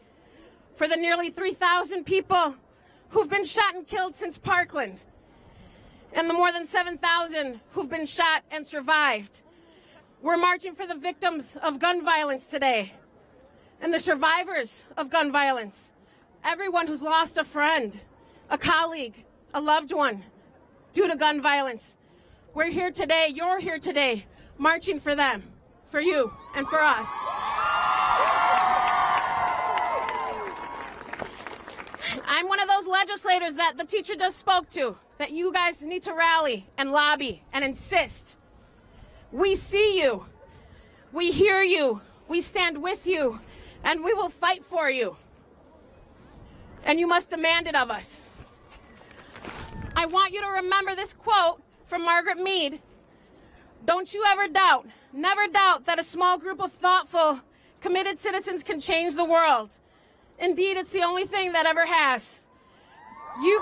For the nearly 3,000 people who've been shot and killed since Parkland. And the more than 7,000 who've been shot and survived. We're marching for the victims of gun violence today. And the survivors of gun violence. Everyone who's lost a friend, a colleague, a loved one due to gun violence. We're here today, you're here today, marching for them, for you, and for us. I'm one of those legislators that the teacher just spoke to, that you guys need to rally and lobby and insist. We see you, we hear you, we stand with you, and we will fight for you. And you must demand it of us. I want you to remember this quote from Margaret Mead. Don't you ever doubt, never doubt that a small group of thoughtful, committed citizens can change the world. Indeed, it's the only thing that ever has. You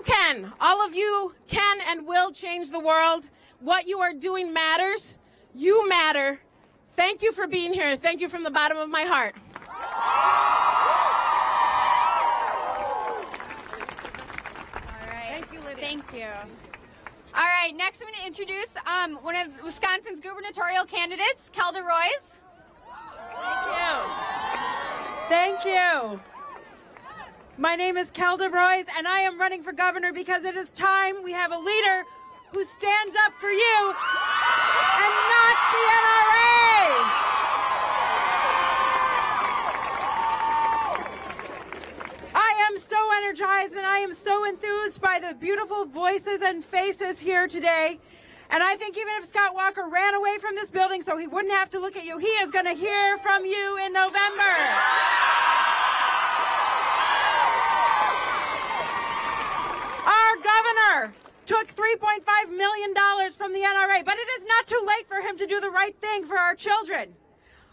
can, all of you can and will change the world. What you are doing matters. You matter. Thank you for being here. Thank you from the bottom of my heart. All right. Thank you, Lydia. Thank you. All right, next I'm going to introduce one of Wisconsin's gubernatorial candidates, Kelda Roys. Thank you. Thank you. My name is Kelda Roys, and I am running for governor because it is time we have a leader who stands up for you and not the NRA. I am so energized and I am so enthused by the beautiful voices and faces here today. And I think even if Scott Walker ran away from this building so he wouldn't have to look at you, he is going to hear from you in November. Our governor took $3.5 million from the NRA, but it is not too late for him to do the right thing for our children.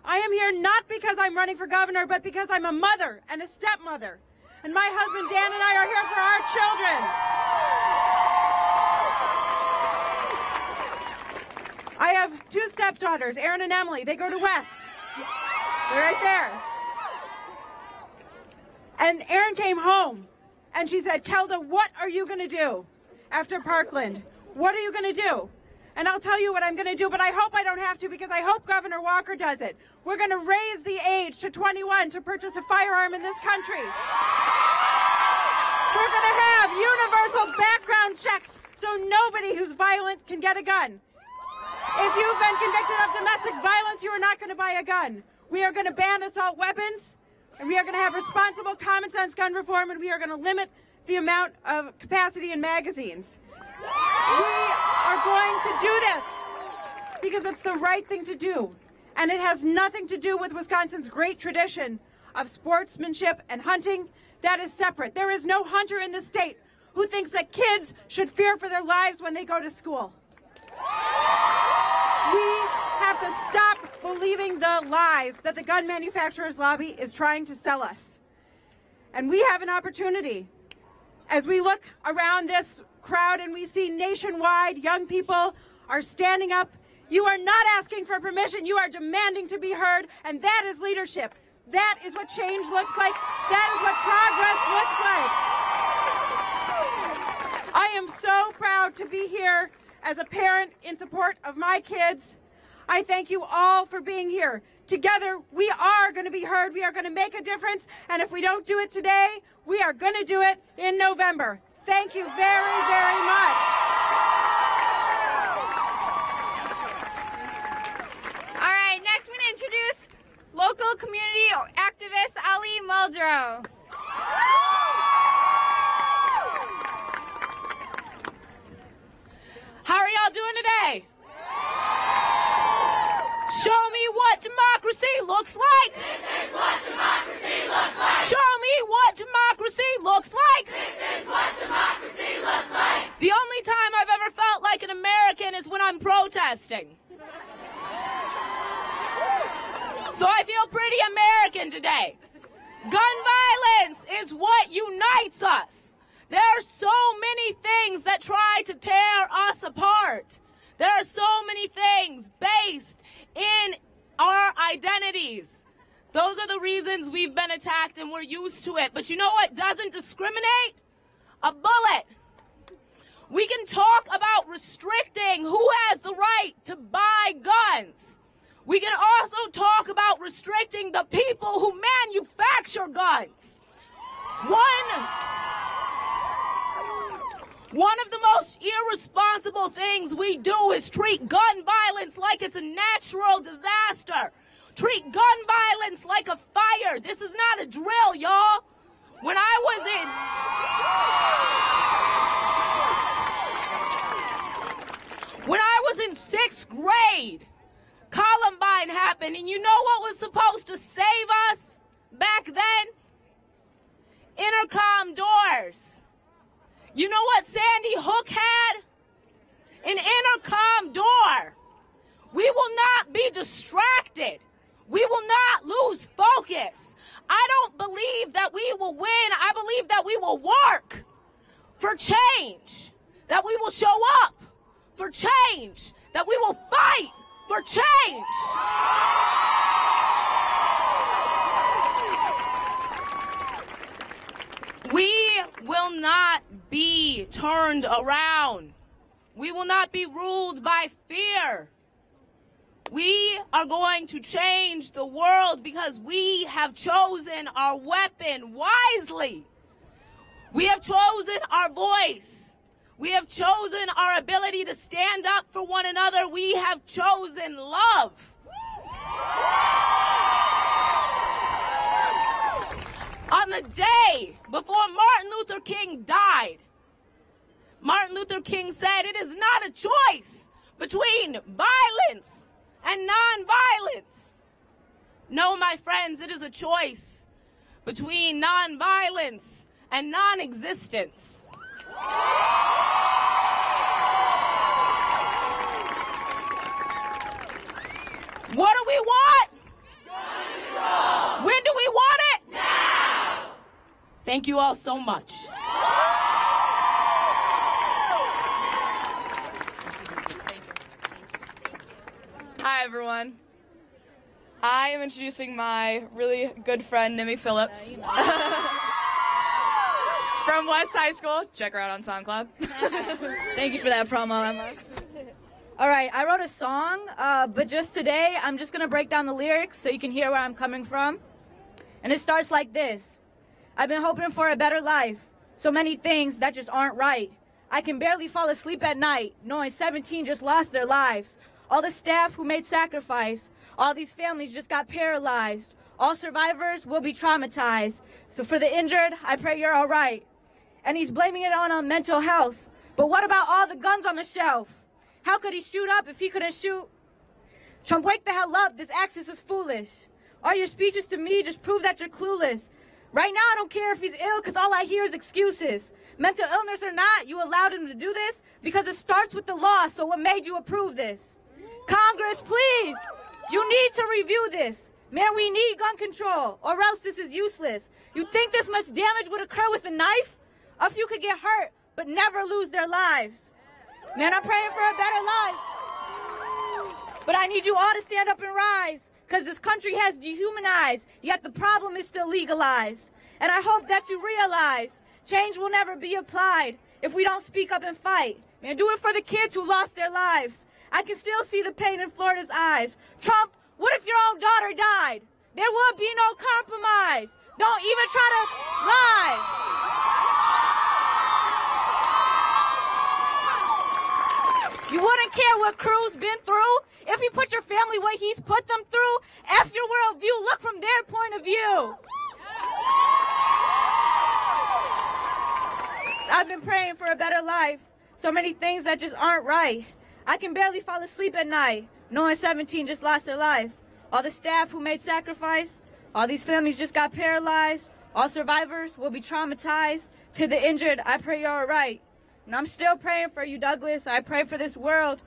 I am here not because I'm running for governor, but because I'm a mother and a stepmother. And my husband Dan and I are here for our children. I have two stepdaughters, Erin and Emily. They go to West. They're right there. And Erin came home and she said, Kelda, what are you going to do after Parkland? What are you going to do? And I'll tell you what I'm going to do, but I hope I don't have to, because I hope Governor Walker does it. We're going to raise the age to 21 to purchase a firearm in this country. We're going to have universal background checks so nobody who's violent can get a gun. If you've been convicted of domestic violence, you are not going to buy a gun. We are going to ban assault weapons, and we are going to have responsible, common sense gun reform, and we are going to limit the amount of capacity in magazines. We are going to do this because it's the right thing to do, and it has nothing to do with Wisconsin's great tradition of sportsmanship and hunting. That is separate. There is no hunter in the state who thinks that kids should fear for their lives when they go to school. We have to stop believing the lies that the gun manufacturers lobby is trying to sell us. And we have an opportunity. As we look around this crowd and we see nationwide young people are standing up, you are not asking for permission, you are demanding to be heard, and that is leadership. That is what change looks like. That is what progress looks like. I am so proud to be here as a parent in support of my kids. I thank you all for being here. Together, we are going to be heard. We are going to make a difference. And if we don't do it today, we are going to do it in November. Thank you very, very much. All right, next I'm going to introduce local community activist Ali Muldrow. How are y'all doing today? Show me what democracy looks like. This is what democracy looks like. Show me what democracy looks like. This is what democracy looks like. The only time I've ever felt like an American is when I'm protesting. So I feel pretty American today. Gun violence is what unites us. There are so many things that try to tear us apart. There are so many things based in our identities. Those are the reasons we've been attacked, and we're used to it. But you know what doesn't discriminate? A bullet. We can talk about restricting who has the right to buy guns. We can also talk about restricting the people who manufacture guns. One of the most irresponsible things we do is treat gun violence like it's a natural disaster. Treat gun violence like a fire. This is not a drill, y'all. When I was in 6th grade, Columbine happened, and you know what was supposed to save us back then? Intercom doors. You know what Sandy Hook had? An intercom door. We will not be distracted. We will not lose focus. I don't believe that we will win. I believe that we will work for change, that we will show up for change, that we will fight for change. We will not be turned around. We will not be ruled by fear. We are going to change the world because we have chosen our weapon wisely. We have chosen our voice. We have chosen our ability to stand up for one another. We have chosen love. On the day before Martin Luther King died, Martin Luther King said, "It is not a choice between violence and non-violence." No, my friends, it is a choice between non-violence and non-existence. What do we want? When do we want it? Now! Thank you all so much. Hi, everyone. I am introducing my really good friend, Nimmy Phillips. From West High School. Check her out on SoundCloud. Thank you for that promo, Emma. All right, I wrote a song, but just today, I'm just going to break down the lyrics so you can hear where I'm coming from. And it starts like this. I've been hoping for a better life. So many things that just aren't right. I can barely fall asleep at night, knowing 17 just lost their lives. All the staff who made sacrifice. All these families just got paralyzed. All survivors will be traumatized. So for the injured, I pray you're all right. And he's blaming it on mental health. But what about all the guns on the shelf? How could he shoot up if he couldn't shoot? Trump, wake the hell up. This axis is foolish. All your speeches to me just prove that you're clueless. Right now, I don't care if he's ill, because all I hear is excuses. Mental illness or not, you allowed him to do this because it starts with the law, so what made you approve this? Congress, please, you need to review this. Man, we need gun control, or else this is useless. You think this much damage would occur with a knife? A few could get hurt, but never lose their lives. Man, I'm praying for a better life. But I need you all to stand up and rise, because this country has dehumanized, yet the problem is still legalized. And I hope that you realize change will never be applied if we don't speak up and fight. Man, do it for the kids who lost their lives. I can still see the pain in Florida's eyes. Trump, what if your own daughter died? There would be no compromise. Don't even try to lie. You wouldn't care what Crew's been through if you put your family what he's put them through. F your worldview, look from their point of view. I've been praying for a better life. So many things that just aren't right. I can barely fall asleep at night, knowing 17 just lost their life. All the staff who made sacrifice, all these families just got paralyzed. All survivors will be traumatized. To the injured, I pray you're all right. And I'm still praying for you, Douglas. I pray for this world.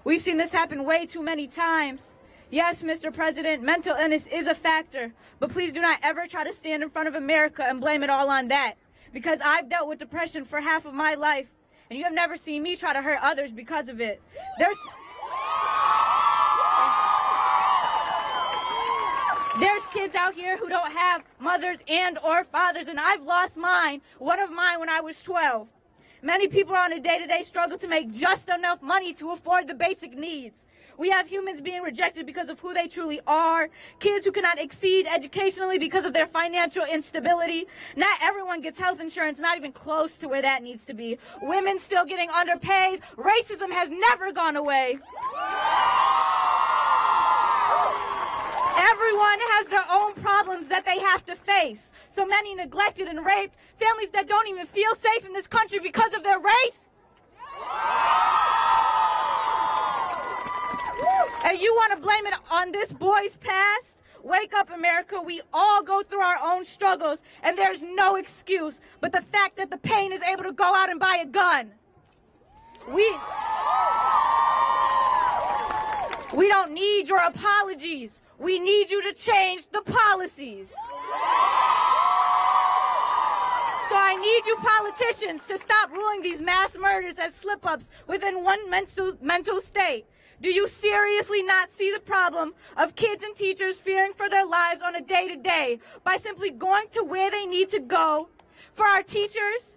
We've seen this happen way too many times. Yes, Mr. President, mental illness is a factor, but please do not ever try to stand in front of America and blame it all on that. Because I've dealt with depression for half of my life, and you have never seen me try to hurt others because of it. There's kids out here who don't have mothers and or fathers, and I've lost mine, one of mine when I was 12. Many people on a day-to-day struggle to make just enough money to afford the basic needs. We have humans being rejected because of who they truly are, kids who cannot exceed educationally because of their financial instability. Not everyone gets health insurance, not even close to where that needs to be. Women still getting underpaid. Racism has never gone away. Everyone has their own problems that they have to face. So many neglected and raped, families that don't even feel safe in this country because of their race. And you want to blame it on this boy's past? Wake up, America. We all go through our own struggles, and there's no excuse but the fact that the pain is able to go out and buy a gun. We don't need your apologies. We need you to change the policies. So I need you politicians to stop ruling these mass murders as slip-ups within one mental state. Do you seriously not see the problem of kids and teachers fearing for their lives on a day-to-day by simply going to where they need to go? For our teachers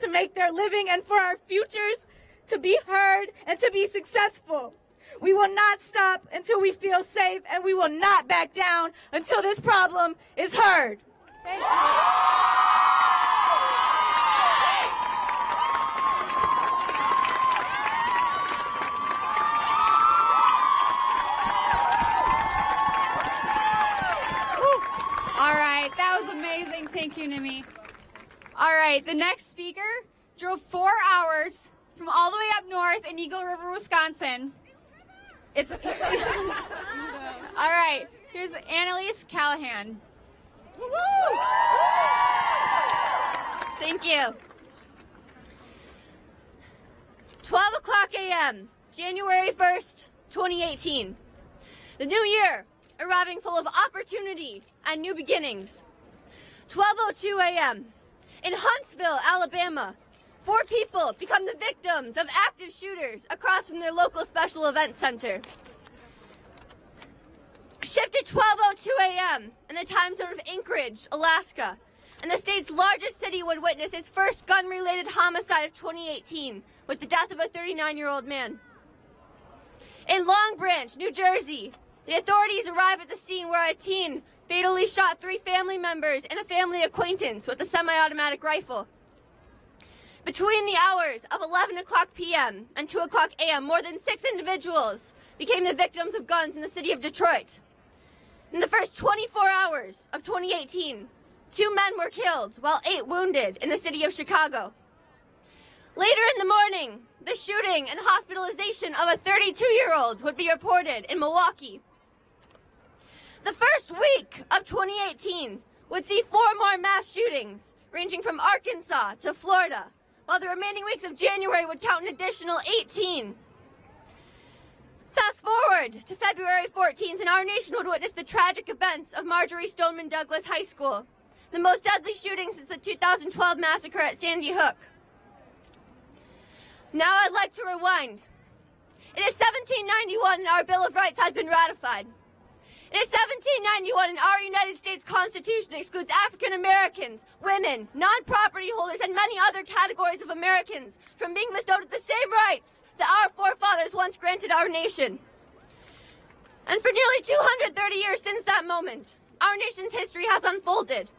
to make their living, and for our futures to be heard and to be successful. We will not stop until we feel safe, and we will not back down until this problem is heard. Thank you. All right, that was amazing. Thank you, Nimmy. All right, the next speaker drove 4 hours from all the way up north in Eagle River, Wisconsin. All right, here's Annalise Callahan. Thank you. 12 o'clock a.m., January 1st, 2018. The new year, arriving full of opportunity and new beginnings. 12:02 a.m. in Huntsville, Alabama. 4 people become the victims of active shooters across from their local special events center. Shift at 12:02 a.m. in the time zone of Anchorage, Alaska, and the state's largest city would witness its first gun-related homicide of 2018 with the death of a 39-year-old man. In Long Branch, New Jersey, the authorities arrive at the scene where a teen fatally shot 3 family members and a family acquaintance with a semi-automatic rifle. Between the hours of 11 o'clock p.m. and 2 o'clock a.m., more than 6 individuals became the victims of guns in the city of Detroit. In the first 24 hours of 2018, 2 men were killed while 8 wounded in the city of Chicago. Later in the morning, the shooting and hospitalization of a 32-year-old would be reported in Milwaukee. The first week of 2018 would see 4 more mass shootings, ranging from Arkansas to Florida, while the remaining weeks of January would count an additional 18. Fast forward to February 14th, and our nation would witness the tragic events of Marjory Stoneman Douglas High School, the most deadly shooting since the 2012 massacre at Sandy Hook. Now I'd like to rewind. It is 1791 and our Bill of Rights has been ratified. It is 1791 and our United States Constitution excludes African Americans, women, non-property holders, and many other categories of Americans from being bestowed with the same rights that our forefathers once granted our nation. And for nearly 230 years since that moment, our nation's history has unfolded.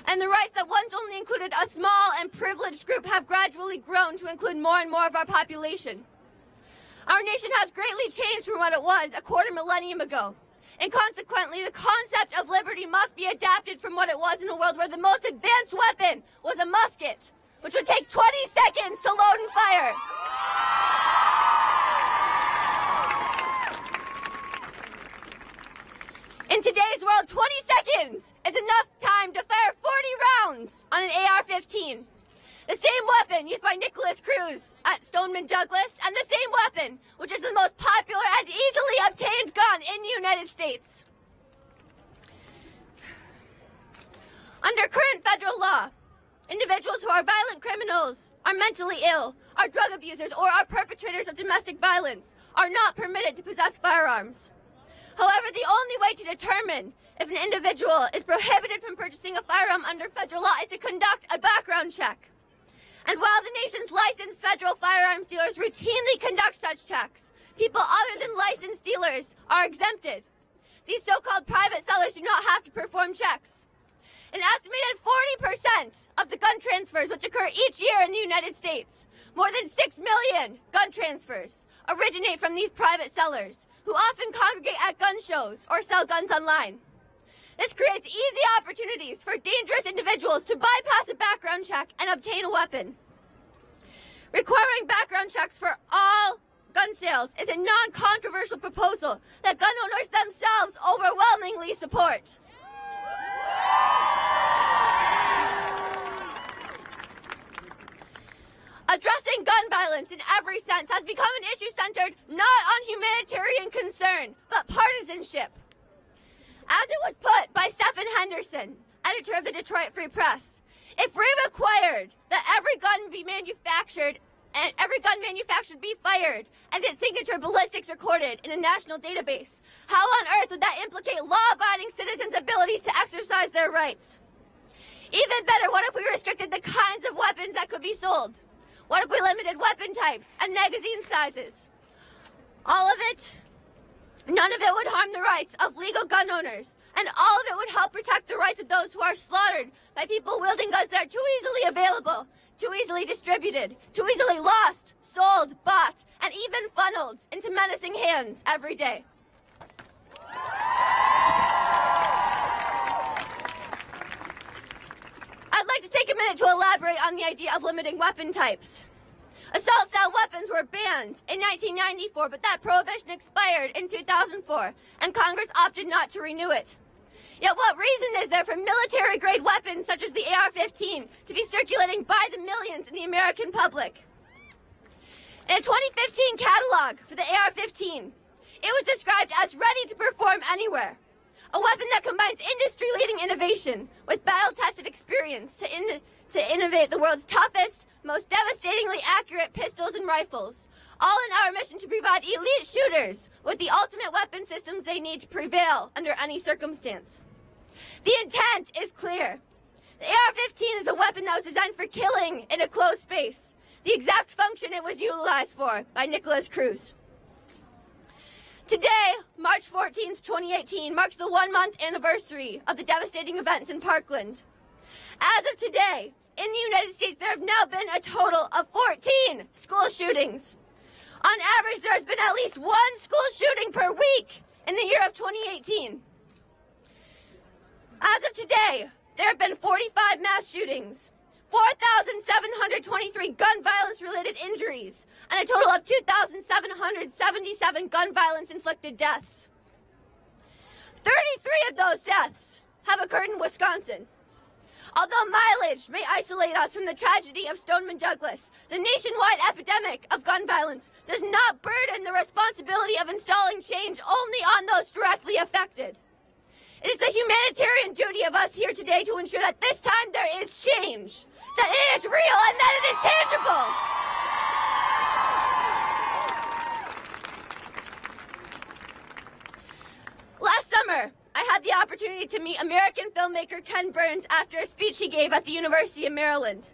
And the rights that once only included a small and privileged group have gradually grown to include more and more of our population. Our nation has greatly changed from what it was a quarter millennium ago. And consequently, the concept of liberty must be adapted from what it was in a world where the most advanced weapon was a musket, which would take 20 seconds to load and fire. In today's world, 20 seconds is enough time to fire 40 rounds on an AR-15. The same weapon used by Nicholas Cruz at Stoneman Douglas, and the same weapon, which is the most popular and easily obtained gun in the United States. Under current federal law, individuals who are violent criminals, are mentally ill, are drug abusers, or are perpetrators of domestic violence are not permitted to possess firearms. However, the only way to determine if an individual is prohibited from purchasing a firearm under federal law is to conduct a background check. And while the nation's licensed federal firearms dealers routinely conduct such checks, people other than licensed dealers are exempted. These so-called private sellers do not have to perform checks. An estimated 40% of the gun transfers which occur each year in the United States, more than 6 million gun transfers, originate from these private sellers, who often congregate at gun shows or sell guns online. This creates easy opportunities for dangerous individuals to bypass a background check and obtain a weapon. Requiring background checks for all gun sales is a non-controversial proposal that gun owners themselves overwhelmingly support. Addressing gun violence in every sense has become an issue centered not on humanitarian concern, but partisanship. As it was put by Stephen Henderson, editor of the Detroit Free Press, if we required that every gun manufactured be fired and its signature ballistics recorded in a national database, how on earth would that implicate law-abiding citizens' abilities to exercise their rights? Even better, what if we restricted the kinds of weapons that could be sold? What if we limited weapon types and magazine sizes? All of it, none of it would harm the rights of legal gun owners, and all of it would help protect the rights of those who are slaughtered by people wielding guns that are too easily available, too easily distributed, too easily lost, sold, bought, and even funneled into menacing hands every day. I'd like to take a minute to elaborate on the idea of limiting weapon types. Assault-style weapons were banned in 1994, but that prohibition expired in 2004, and Congress opted not to renew it. Yet what reason is there for military-grade weapons such as the AR-15 to be circulating by the millions in the American public? In a 2015 catalog for the AR-15, it was described as ready to perform anywhere, a weapon that combines industry-leading innovation with battle-tested experience to innovate the world's toughest, most devastatingly accurate pistols and rifles, all in our mission to provide elite shooters with the ultimate weapon systems they need to prevail under any circumstance. The intent is clear. The AR-15 is a weapon that was designed for killing in a closed space, the exact function it was utilized for by Nicholas Cruz. Today, March 14th, 2018, marks the 1-month anniversary of the devastating events in Parkland. As of today, in the United States, there have now been a total of 14 school shootings. On average, there has been at least one school shooting per week in the year of 2018. As of today, there have been 45 mass shootings, 4,723 gun violence-related injuries, and a total of 2,777 gun violence-inflicted deaths. 33 of those deaths have occurred in Wisconsin. Although mileage may isolate us from the tragedy of Stoneman Douglas, the nationwide epidemic of gun violence does not burden the responsibility of installing change only on those directly affected. It is the humanitarian duty of us here today to ensure that this time there is change, that it is real, and that it is tangible. Last summer, I had the opportunity to meet American filmmaker Ken Burns after a speech he gave at the University of Maryland.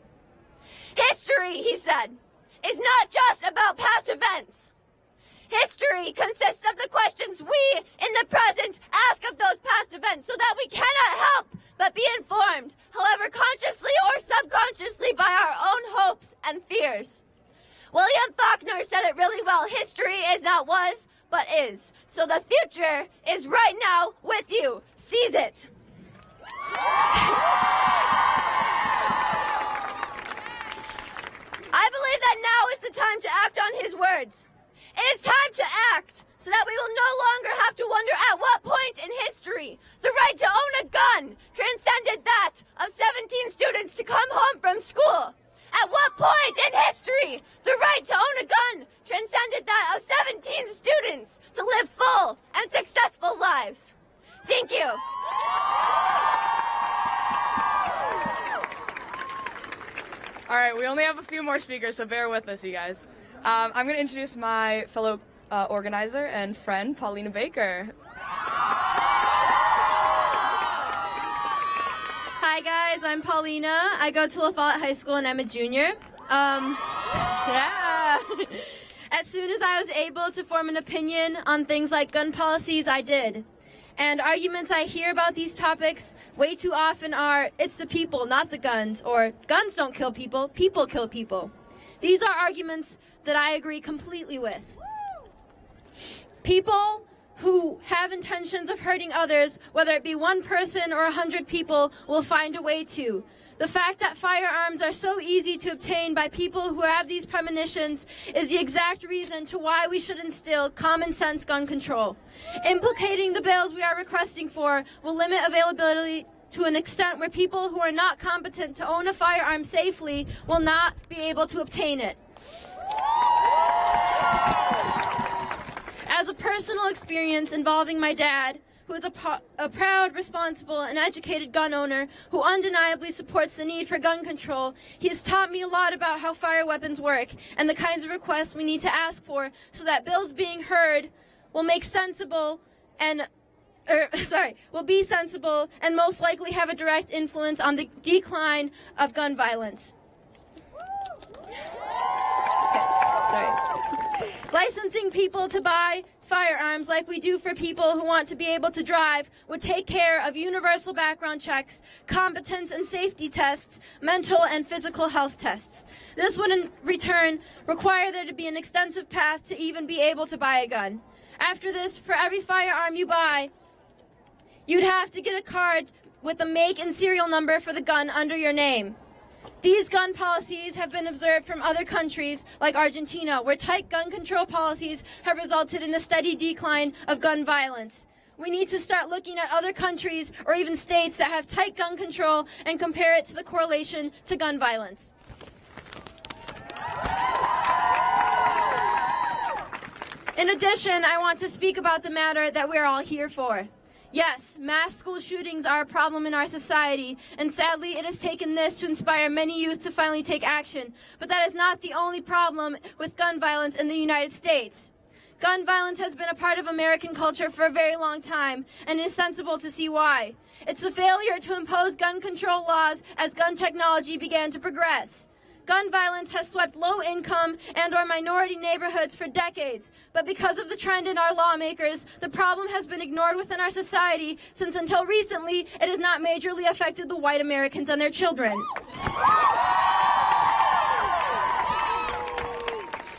History, he said, is not just about past events. History consists of the questions we, in the present, ask of those past events so that we cannot help but be informed, however consciously or subconsciously, by our own hopes and fears. William Faulkner said it really well. History is not was, but is. So the future is right now with you. Seize it. I believe that now is the time to act on his words. It is time to act so that we will no longer have to wonder at what point in history the right to own a gun transcended that of 17 students to come home from school. At what point in history the right to own a gun transcended that of 17 students to live full and successful lives. Thank you. All right, we only have a few more speakers, so bear with us, you guys. I'm going to introduce my fellow organizer and friend, Paulina Baker. Hi guys, I'm Paulina. I go to La Follette High School and I'm a junior. Yeah. As soon as I was able to form an opinion on things like gun policies, I did. And arguments I hear about these topics way too often are, it's the people, not the guns, or guns don't kill people, people kill people. These are arguments that I agree completely with. People who have intentions of hurting others, whether it be one person or 100 people, will find a way to. The fact that firearms are so easy to obtain by people who have these premonitions is the exact reason to why we should instill common sense gun control. Implicating the bills we are requesting for will limit availability to an extent where people who are not competent to own a firearm safely will not be able to obtain it. As a personal experience involving my dad, who is a proud, responsible, and educated gun owner who undeniably supports the need for gun control, he has taught me a lot about how fire weapons work and the kinds of requests we need to ask for so that bills being heard will make sensible and will be sensible and most likely have a direct influence on the decline of gun violence. Licensing people to buy firearms like we do for people who want to be able to drive would take care of universal background checks, competence and safety tests, mental and physical health tests. This would in return require there to be an extensive path to even be able to buy a gun. After this, for every firearm you buy, you'd have to get a card with the make and serial number for the gun under your name. These gun policies have been observed from other countries like Argentina, where tight gun control policies have resulted in a steady decline of gun violence. We need to start looking at other countries or even states that have tight gun control and compare it to the correlation to gun violence. In addition, I want to speak about the matter that we're all here for. Yes, mass school shootings are a problem in our society, and sadly it has taken this to inspire many youth to finally take action. But that is not the only problem with gun violence in the United States. Gun violence has been a part of American culture for a very long time, and it is sensible to see why. It's the failure to impose gun control laws as gun technology began to progress. Gun violence has swept low-income and/or minority neighborhoods for decades, but because of the trend in our lawmakers, the problem has been ignored within our society since until recently it has not majorly affected the white Americans and their children.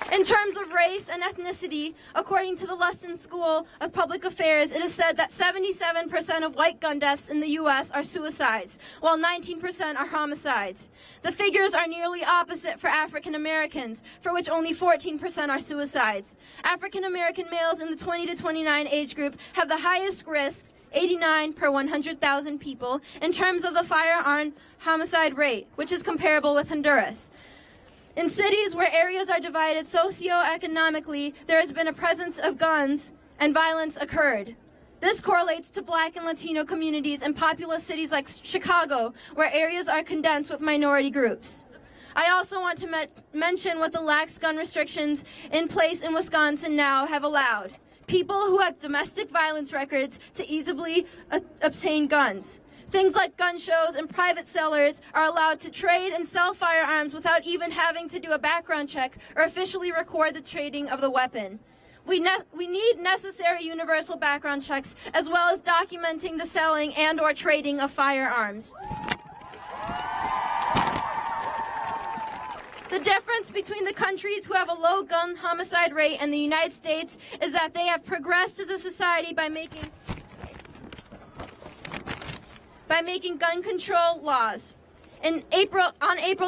In terms of race and ethnicity, according to the Luston School of Public Affairs, it is said that 77% of white gun deaths in the U.S. are suicides, while 19% are homicides. The figures are nearly opposite for African Americans, for which only 14% are suicides. African American males in the 20 to 29 age group have the highest risk, 89 per 100,000 people, in terms of the firearm homicide rate, which is comparable with Honduras. In cities where areas are divided socioeconomically, there has been a presence of guns and violence occurred. This correlates to Black and Latino communities in populous cities like Chicago, where areas are condensed with minority groups. I also want to mention what the lax gun restrictions in place in Wisconsin now have allowed people who have domestic violence records to easily obtain guns. Things like gun shows and private sellers are allowed to trade and sell firearms without even having to do a background check or officially record the trading of the weapon. We need necessary universal background checks as well as documenting the selling and/or trading of firearms. The difference between the countries who have a low gun homicide rate and the United States is that they have progressed as a society by making gun control laws. On April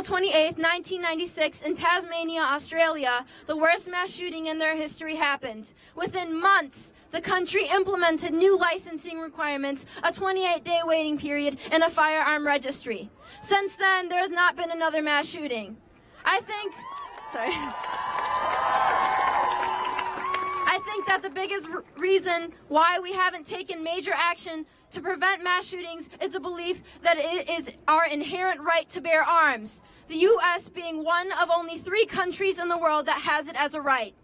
28, 1996, in Tasmania, Australia, the worst mass shooting in their history happened. Within months, the country implemented new licensing requirements, a 28-day waiting period, and a firearm registry. Since then, there has not been another mass shooting. I think that the biggest reason why we haven't taken major action to prevent mass shootings is a belief that it is our inherent right to bear arms, the U.S. being one of only 3 countries in the world that has it as a right.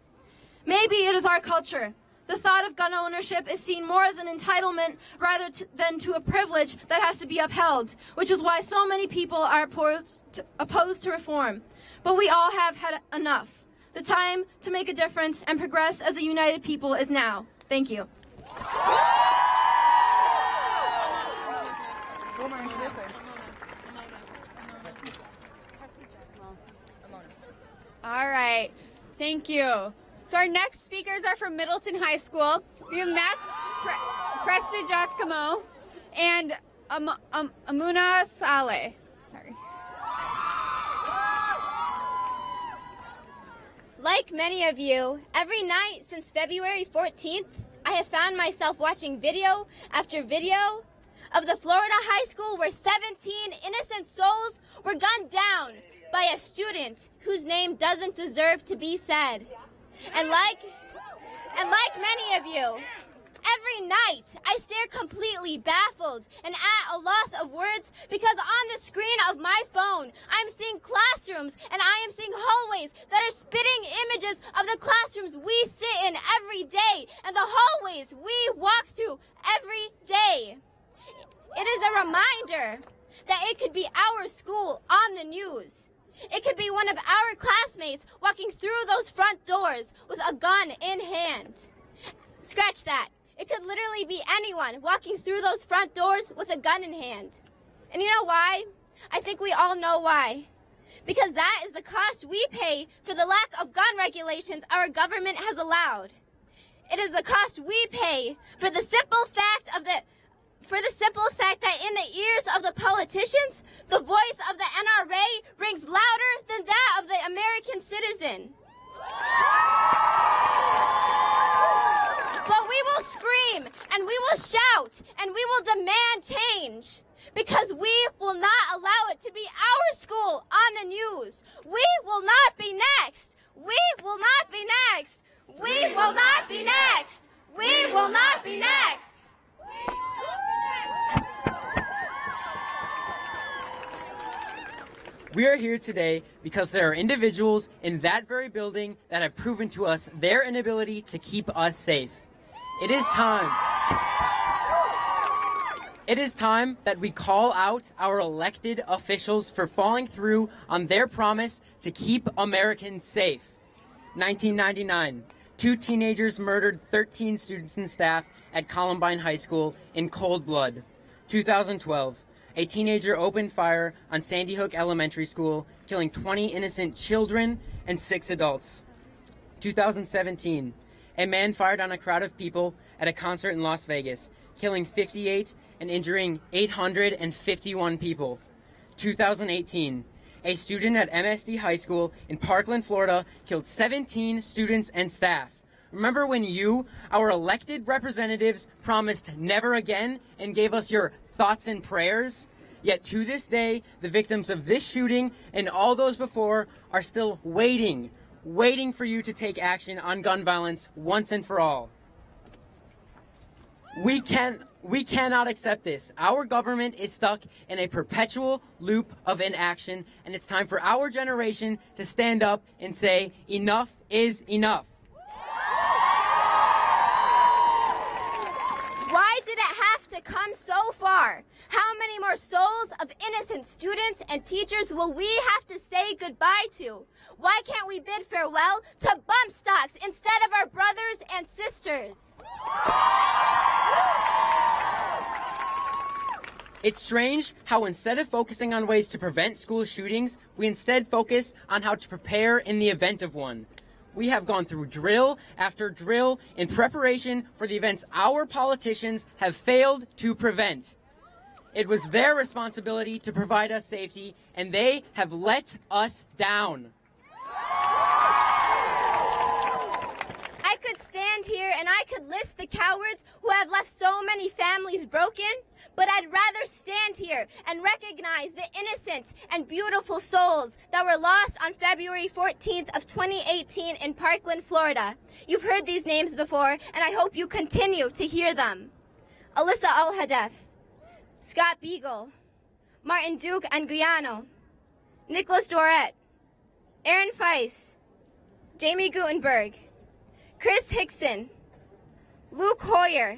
Maybe it is our culture. The thought of gun ownership is seen more as an entitlement rather than to a privilege that has to be upheld, which is why so many people are opposed to reform. But we all have had enough. The time to make a difference and progress as a united people is now. Thank you. All right, thank you. So our next speakers are from Middleton High School. We have Mass Cresta Giacomo and Amuna Saleh. Sorry. Like many of you, every night since February 14th, I have found myself watching video after video of the Florida high school where 17 innocent souls were gunned down by a student whose name doesn't deserve to be said. And like many of you, every night I stare completely baffled and at a loss of words because on the screen of my phone I'm seeing classrooms and I am seeing hallways that are spitting images of the classrooms we sit in every day and the hallways we walk through every day. It is a reminder that it could be our school on the news. It could be one of our classmates walking through those front doors with a gun in hand. Scratch that. It could literally be anyone walking through those front doors with a gun in hand. And you know why? I think we all know why. Because that is the cost we pay for the lack of gun regulations our government has allowed. It is the cost we pay for the simple fact that in the ears of the politicians, the voice of the NRA rings louder than that of the American citizen. But we will scream, and we will shout, and we will demand change, because we will not allow it to be our school on the news. We will not be next. We will not be next. We will not be next. We will not be next. We are here today because there are individuals in that very building that have proven to us their inability to keep us safe. It is time. It is time that we call out our elected officials for falling through on their promise to keep Americans safe. 1999, 2 teenagers murdered 13 students and staff at Columbine High School in cold blood. 2012, a teenager opened fire on Sandy Hook Elementary School, killing 20 innocent children and 6 adults. 2017, a man fired on a crowd of people at a concert in Las Vegas, killing 58 and injuring 851 people. 2018, a student at MSD High School in Parkland, Florida, killed 17 students and staff. Remember when you, our elected representatives, promised never again and gave us your thoughts and prayers? Yet to this day, the victims of this shooting and all those before are still waiting for you to take action on gun violence once and for all. We cannot accept this. Our government is stuck in a perpetual loop of inaction, and it's time for our generation to stand up and say, enough is enough. Why did it have to come so far? How many more souls of innocent students and teachers will we have to say goodbye to? Why can't we bid farewell to bump stocks instead of our brothers and sisters? It's strange how instead of focusing on ways to prevent school shootings, we instead focus on how to prepare in the event of one. We have gone through drill after drill in preparation for the events our politicians have failed to prevent. It was their responsibility to provide us safety, and they have let us down. I could stand here and I could list the cowards who have left so many families broken, but I'd rather stand here and recognize the innocent and beautiful souls that were lost on February 14th of 2018 in Parkland, Florida. You've heard these names before, and I hope you continue to hear them. Alyssa Al-Hadef, Scott Beagle, Martin Duke Anguiano, Nicholas Dorette, Aaron Feiss, Jamie Gutenberg, Chris Hickson, Luke Hoyer,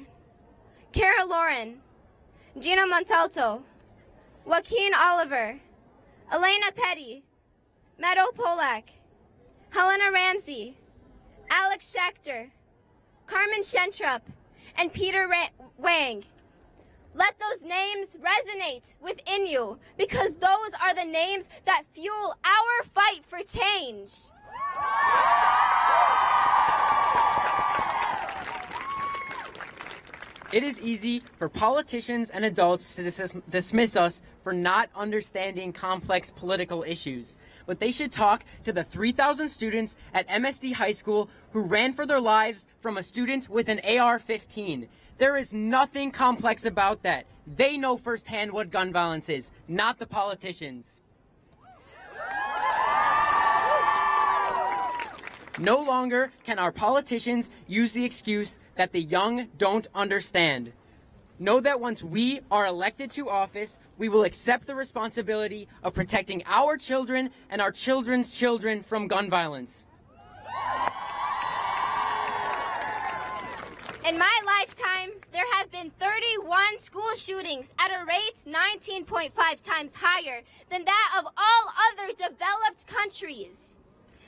Kara Lauren, Gina Montalto, Joaquin Oliver, Elena Petty, Meadow Polak, Helena Ramsey, Alex Schechter, Carmen Schentrup, and Peter Wang. Let those names resonate within you, because those are the names that fuel our fight for change. It is easy for politicians and adults to dismiss us for not understanding complex political issues, but they should talk to the 3,000 students at MSD High School who ran for their lives from a student with an AR-15. There is nothing complex about that. They know firsthand what gun violence is, not the politicians. No longer can our politicians use the excuse that the young don't understand. Know that once we are elected to office, we will accept the responsibility of protecting our children and our children's children from gun violence. In my lifetime, there have been 31 school shootings at a rate 19.5 times higher than that of all other developed countries.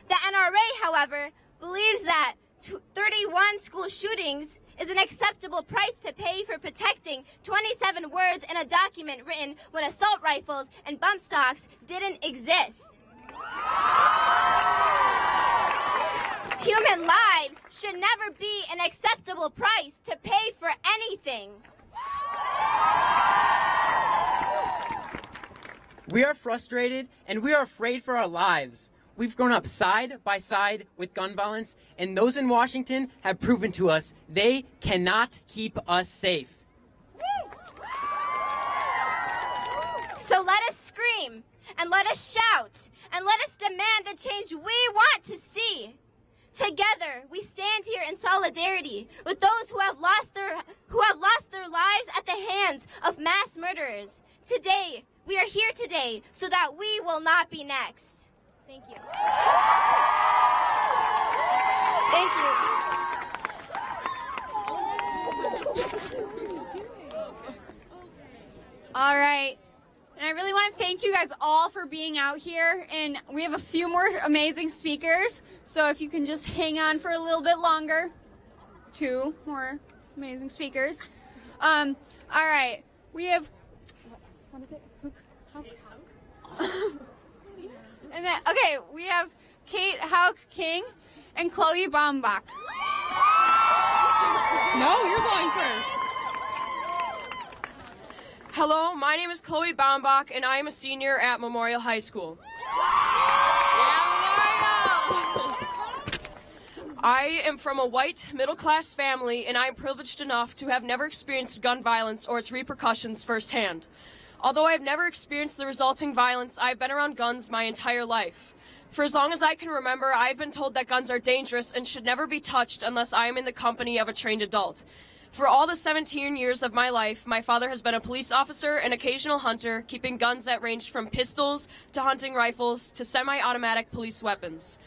The NRA, however, believes that 31 school shootings is an acceptable price to pay for protecting 27 words in a document written when assault rifles and bump stocks didn't exist. Human lives should never be an acceptable price to pay for anything. We are frustrated and we are afraid for our lives. We've grown up side by side with gun violence, and those in Washington have proven to us they cannot keep us safe. So let us scream, and let us shout, and let us demand the change we want to see. Together, we stand here in solidarity with those who have lost their lives at the hands of mass murderers. Today, We are here today so that we will not be next. Thank you. Thank you. All right. And I really want to thank you guys all for being out here. And we have a few more amazing speakers. So if you can just hang on for a little bit longer. 2 more amazing speakers. All right. We have, what is it? And then, okay, we have Kate Hauk King and Chloe Baumbach. No, you're going first. Hello, my name is Chloe Baumbach, and I am a senior at Memorial High School. I am from a white, middle-class family, and I am privileged enough to have never experienced gun violence or its repercussions firsthand. Although I have never experienced the resulting violence, I have been around guns my entire life. For as long as I can remember, I have been told that guns are dangerous and should never be touched unless I am in the company of a trained adult. For all the 17 years of my life, my father has been a police officer and occasional hunter, keeping guns that ranged from pistols to hunting rifles to semi-automatic police weapons.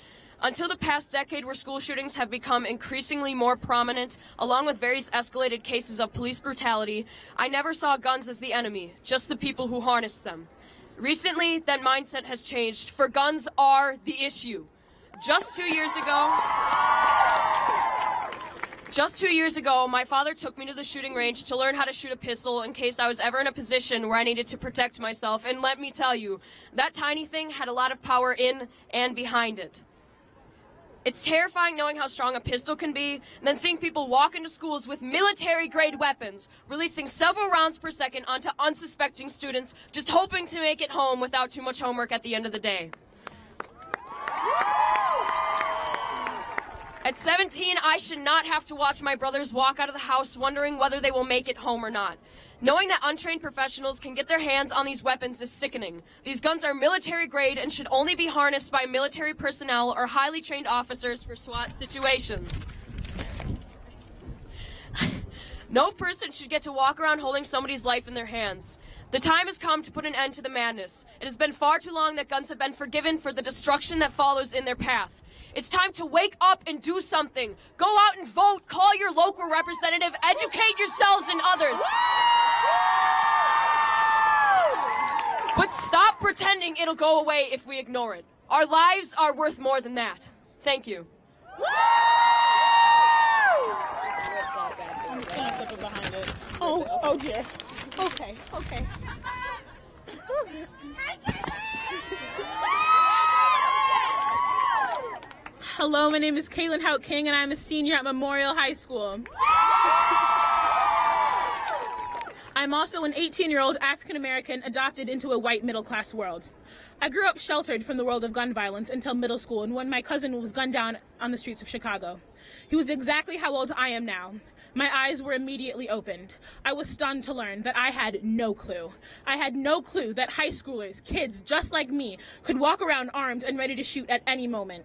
Until the past decade, where school shootings have become increasingly more prominent, along with various escalated cases of police brutality, I never saw guns as the enemy, just the people who harnessed them. Recently, that mindset has changed, for guns are the issue. Just 2 years ago, my father took me to the shooting range to learn how to shoot a pistol in case I was ever in a position where I needed to protect myself, and let me tell you, that tiny thing had a lot of power in and behind it. It's terrifying knowing how strong a pistol can be, and then seeing people walk into schools with military-grade weapons, releasing several rounds per second onto unsuspecting students, just hoping to make it home without too much homework at the end of the day. At 17, I should not have to watch my brothers walk out of the house wondering whether they will make it home or not. Knowing that untrained professionals can get their hands on these weapons is sickening. These guns are military grade and should only be harnessed by military personnel or highly trained officers for SWAT situations. No person should get to walk around holding somebody's life in their hands. The time has come to put an end to the madness. It has been far too long that guns have been forgiven for the destruction that follows in their path. It's time to wake up and do something. Go out and vote, call your local representative, educate yourselves and others. But stop pretending it'll go away if we ignore it. Our lives are worth more than that. Thank you. Oh dear. Okay. Hello, my name is Caitlin Hauk King, and I'm a senior at Memorial High School. I'm also an 18-year-old African-American adopted into a white middle-class world. I grew up sheltered from the world of gun violence until middle school, and when my cousin was gunned down on the streets of Chicago. He was exactly how old I am now. My eyes were immediately opened. I was stunned to learn that I had no clue. I had no clue that high schoolers, kids just like me, could walk around armed and ready to shoot at any moment.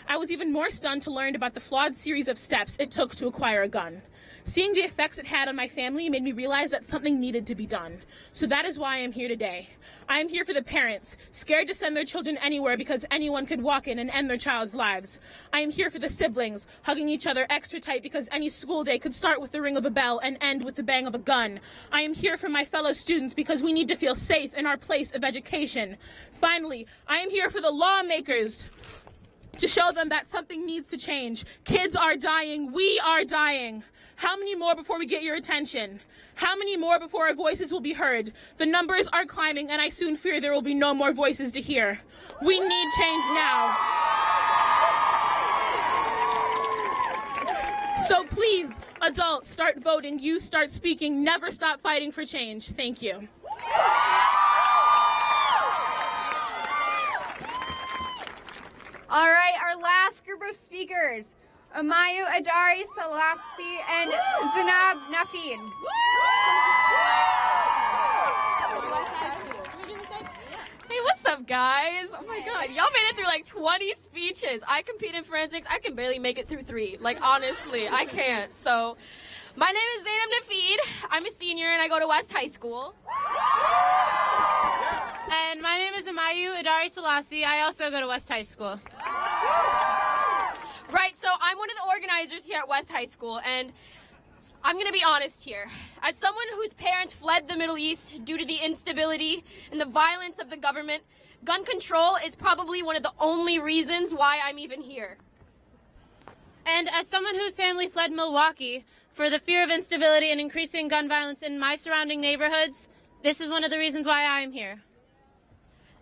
I was even more stunned to learn about the flawed series of steps it took to acquire a gun. Seeing the effects it had on my family made me realize that something needed to be done. So that is why I am here today. I am here for the parents, scared to send their children anywhere because anyone could walk in and end their child's lives. I am here for the siblings, hugging each other extra tight because any school day could start with the ring of a bell and end with the bang of a gun. I am here for my fellow students because we need to feel safe in our place of education. Finally, I am here for the lawmakers, to show them that something needs to change. Kids are dying. We are dying. How many more before we get your attention? How many more before our voices will be heard? The numbers are climbing, and I soon fear there will be no more voices to hear. We need change now. So please, adults, start voting. Youth, start speaking. Never stop fighting for change. Thank you. All right, our last group of speakers, Amayu Adari Selassie and Zainab Nafid. Hey, what's up, guys? Oh my god, y'all made it through like 20 speeches. I compete in forensics. I can barely make it through 3. Like, honestly, I can't. So, my name is Zainab Nafid. I'm a senior and I go to West High School. And my name is Amayu Idari Selassie. I also go to West High School. Right, so I'm one of the organizers here at West High School, and I'm going to be honest here. As someone whose parents fled the Middle East due to the instability and the violence of the government, gun control is probably one of the only reasons why I'm even here. And as someone whose family fled Milwaukee for the fear of instability and increasing gun violence in my surrounding neighborhoods, this is one of the reasons why I'm here.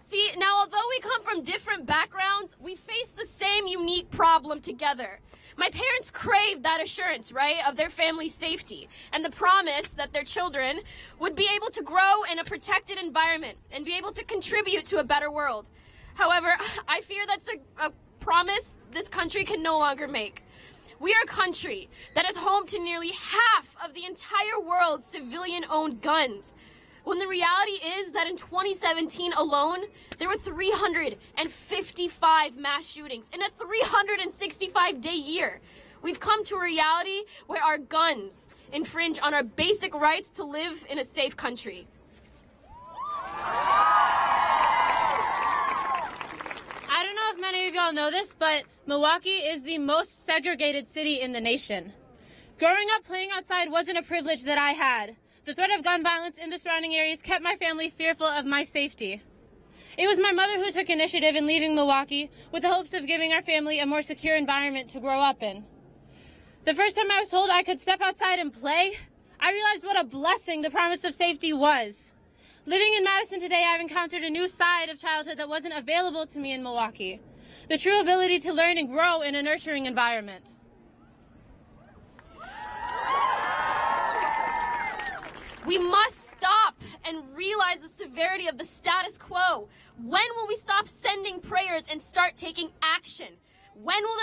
See, now although we come from different backgrounds, we face the same unique problem together. My parents craved that assurance, right, of their family's safety and the promise that their children would be able to grow in a protected environment and be able to contribute to a better world. However, I fear that's a promise this country can no longer make. We are a country that is home to nearly half of the entire world's civilian-owned guns, when the reality is that in 2017 alone, there were 355 mass shootings in a 365-day year. We've come to a reality where our guns infringe on our basic rights to live in a safe country. I don't know if many of y'all know this, but Milwaukee is the most segregated city in the nation. Growing up playing outside wasn't a privilege that I had. The threat of gun violence in the surrounding areas kept my family fearful of my safety. It was my mother who took initiative in leaving Milwaukee with the hopes of giving our family a more secure environment to grow up in. The first time I was told I could step outside and play, I realized what a blessing the promise of safety was. Living in Madison today, I've encountered a new side of childhood that wasn't available to me in Milwaukee. The true ability to learn and grow in a nurturing environment. We must stop and realize the severity of the status quo. When will we stop sending prayers and start taking action? When will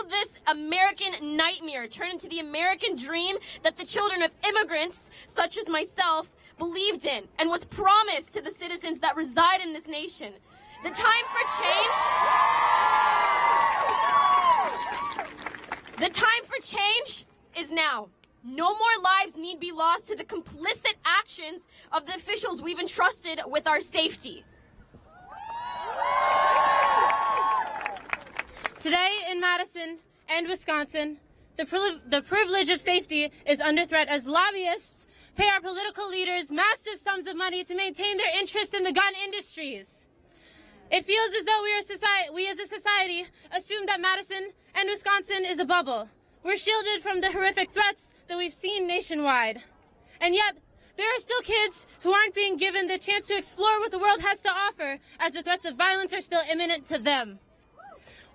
this American nightmare turn into the American dream that the children of immigrants, such as myself, believed in and was promised to the citizens that reside in this nation? The time for change is now. No more lives need be lost to the complicit actions of the officials we've entrusted with our safety. Today in Madison and Wisconsin, the privilege of safety is under threat as lobbyists pay our political leaders massive sums of money to maintain their interest in the gun industries. It feels as though we as a society assume that Madison and Wisconsin is a bubble. We're shielded from the horrific threats that we've seen nationwide. And yet, there are still kids who aren't being given the chance to explore what the world has to offer, as the threats of violence are still imminent to them.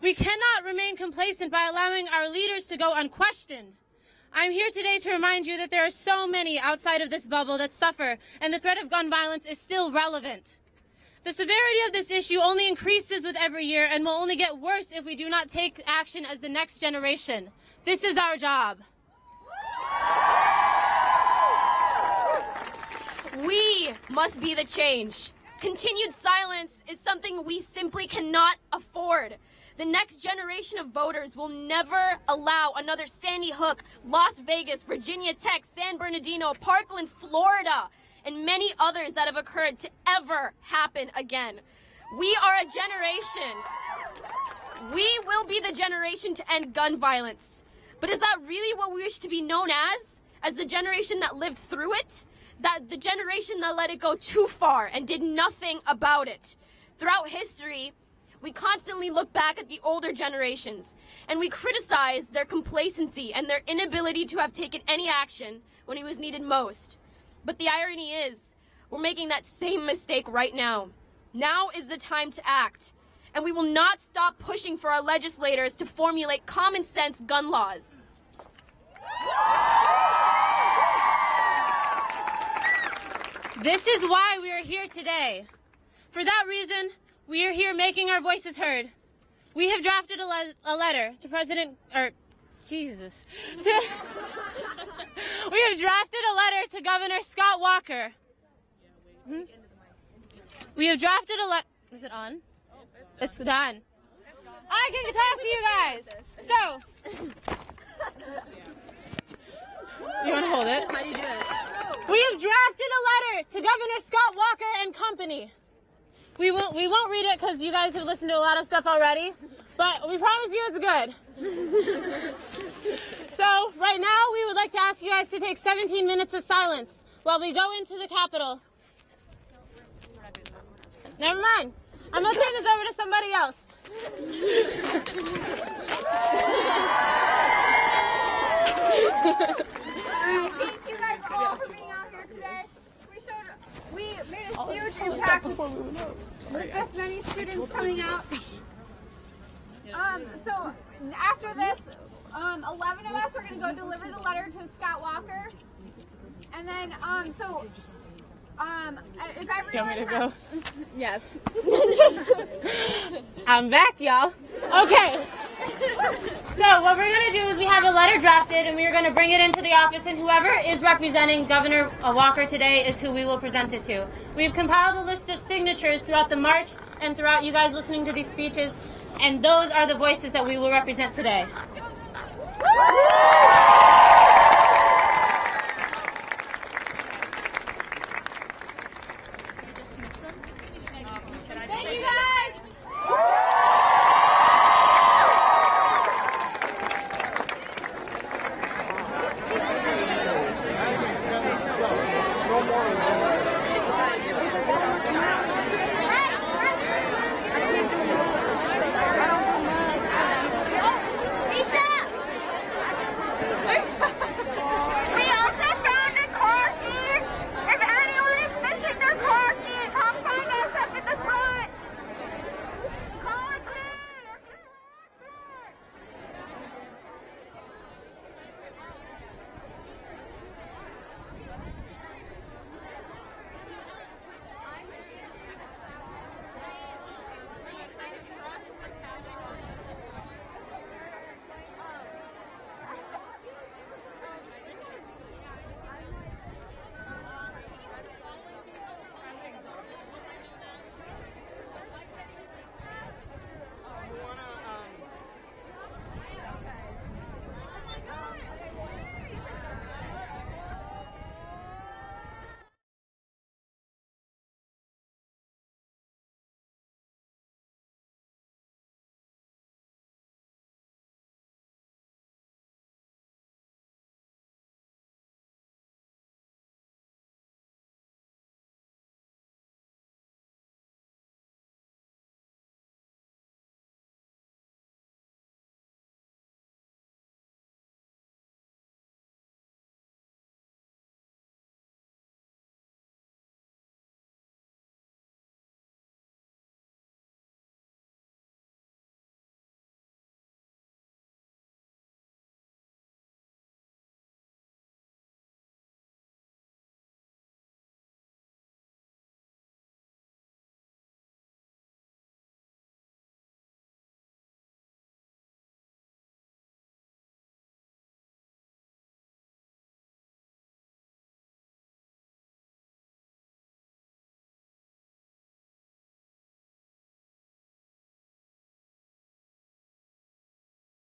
We cannot remain complacent by allowing our leaders to go unquestioned. I'm here today to remind you that there are so many outside of this bubble that suffer, and the threat of gun violence is still relevant. The severity of this issue only increases with every year and will only get worse if we do not take action as the next generation. This is our job. We must be the change. Continued silence is something we simply cannot afford. The next generation of voters will never allow another Sandy Hook, Las Vegas, Virginia Tech, San Bernardino, Parkland, Florida, and many others that have occurred to ever happen again. We are a generation. We will be the generation to end gun violence. But is that really what we wish to be known as? As the generation that lived through it? That the generation that let it go too far and did nothing about it? Throughout history, we constantly look back at the older generations and we criticize their complacency and their inability to have taken any action when it was needed most. But the irony is, we're making that same mistake right now. Now is the time to act. And we will not stop pushing for our legislators to formulate common sense gun laws. This is why we are here today. For that reason, we are here making our voices heard. We have drafted a letter to President, we have drafted a letter to Governor Scott Walker. We have drafted a letter. Is it on? It's done. I can talk to you guys. So, you want to hold it? How do you do it? We have drafted a letter to Governor Scott Walker and company. We won't read it because you guys have listened to a lot of stuff already, but we promise you it's good. So right now we would like to ask you guys to take 17 minutes of silence while we go into the Capitol. Never mind. I'm going to turn this over to somebody else. Thank you guys all for being out here today. We made a huge impact with this many students coming out. So after this, 11 of us are going to go deliver the letter to Scott Walker. And then, if everyone Want me to go? Yes. I'm back, y'all. Okay. So what we're going to do is we have a letter drafted, and we are going to bring it into the office, and whoever is representing Governor Walker today is who we will present it to. We've compiled a list of signatures throughout the march and throughout you guys listening to these speeches, and those are the voices that we will represent today.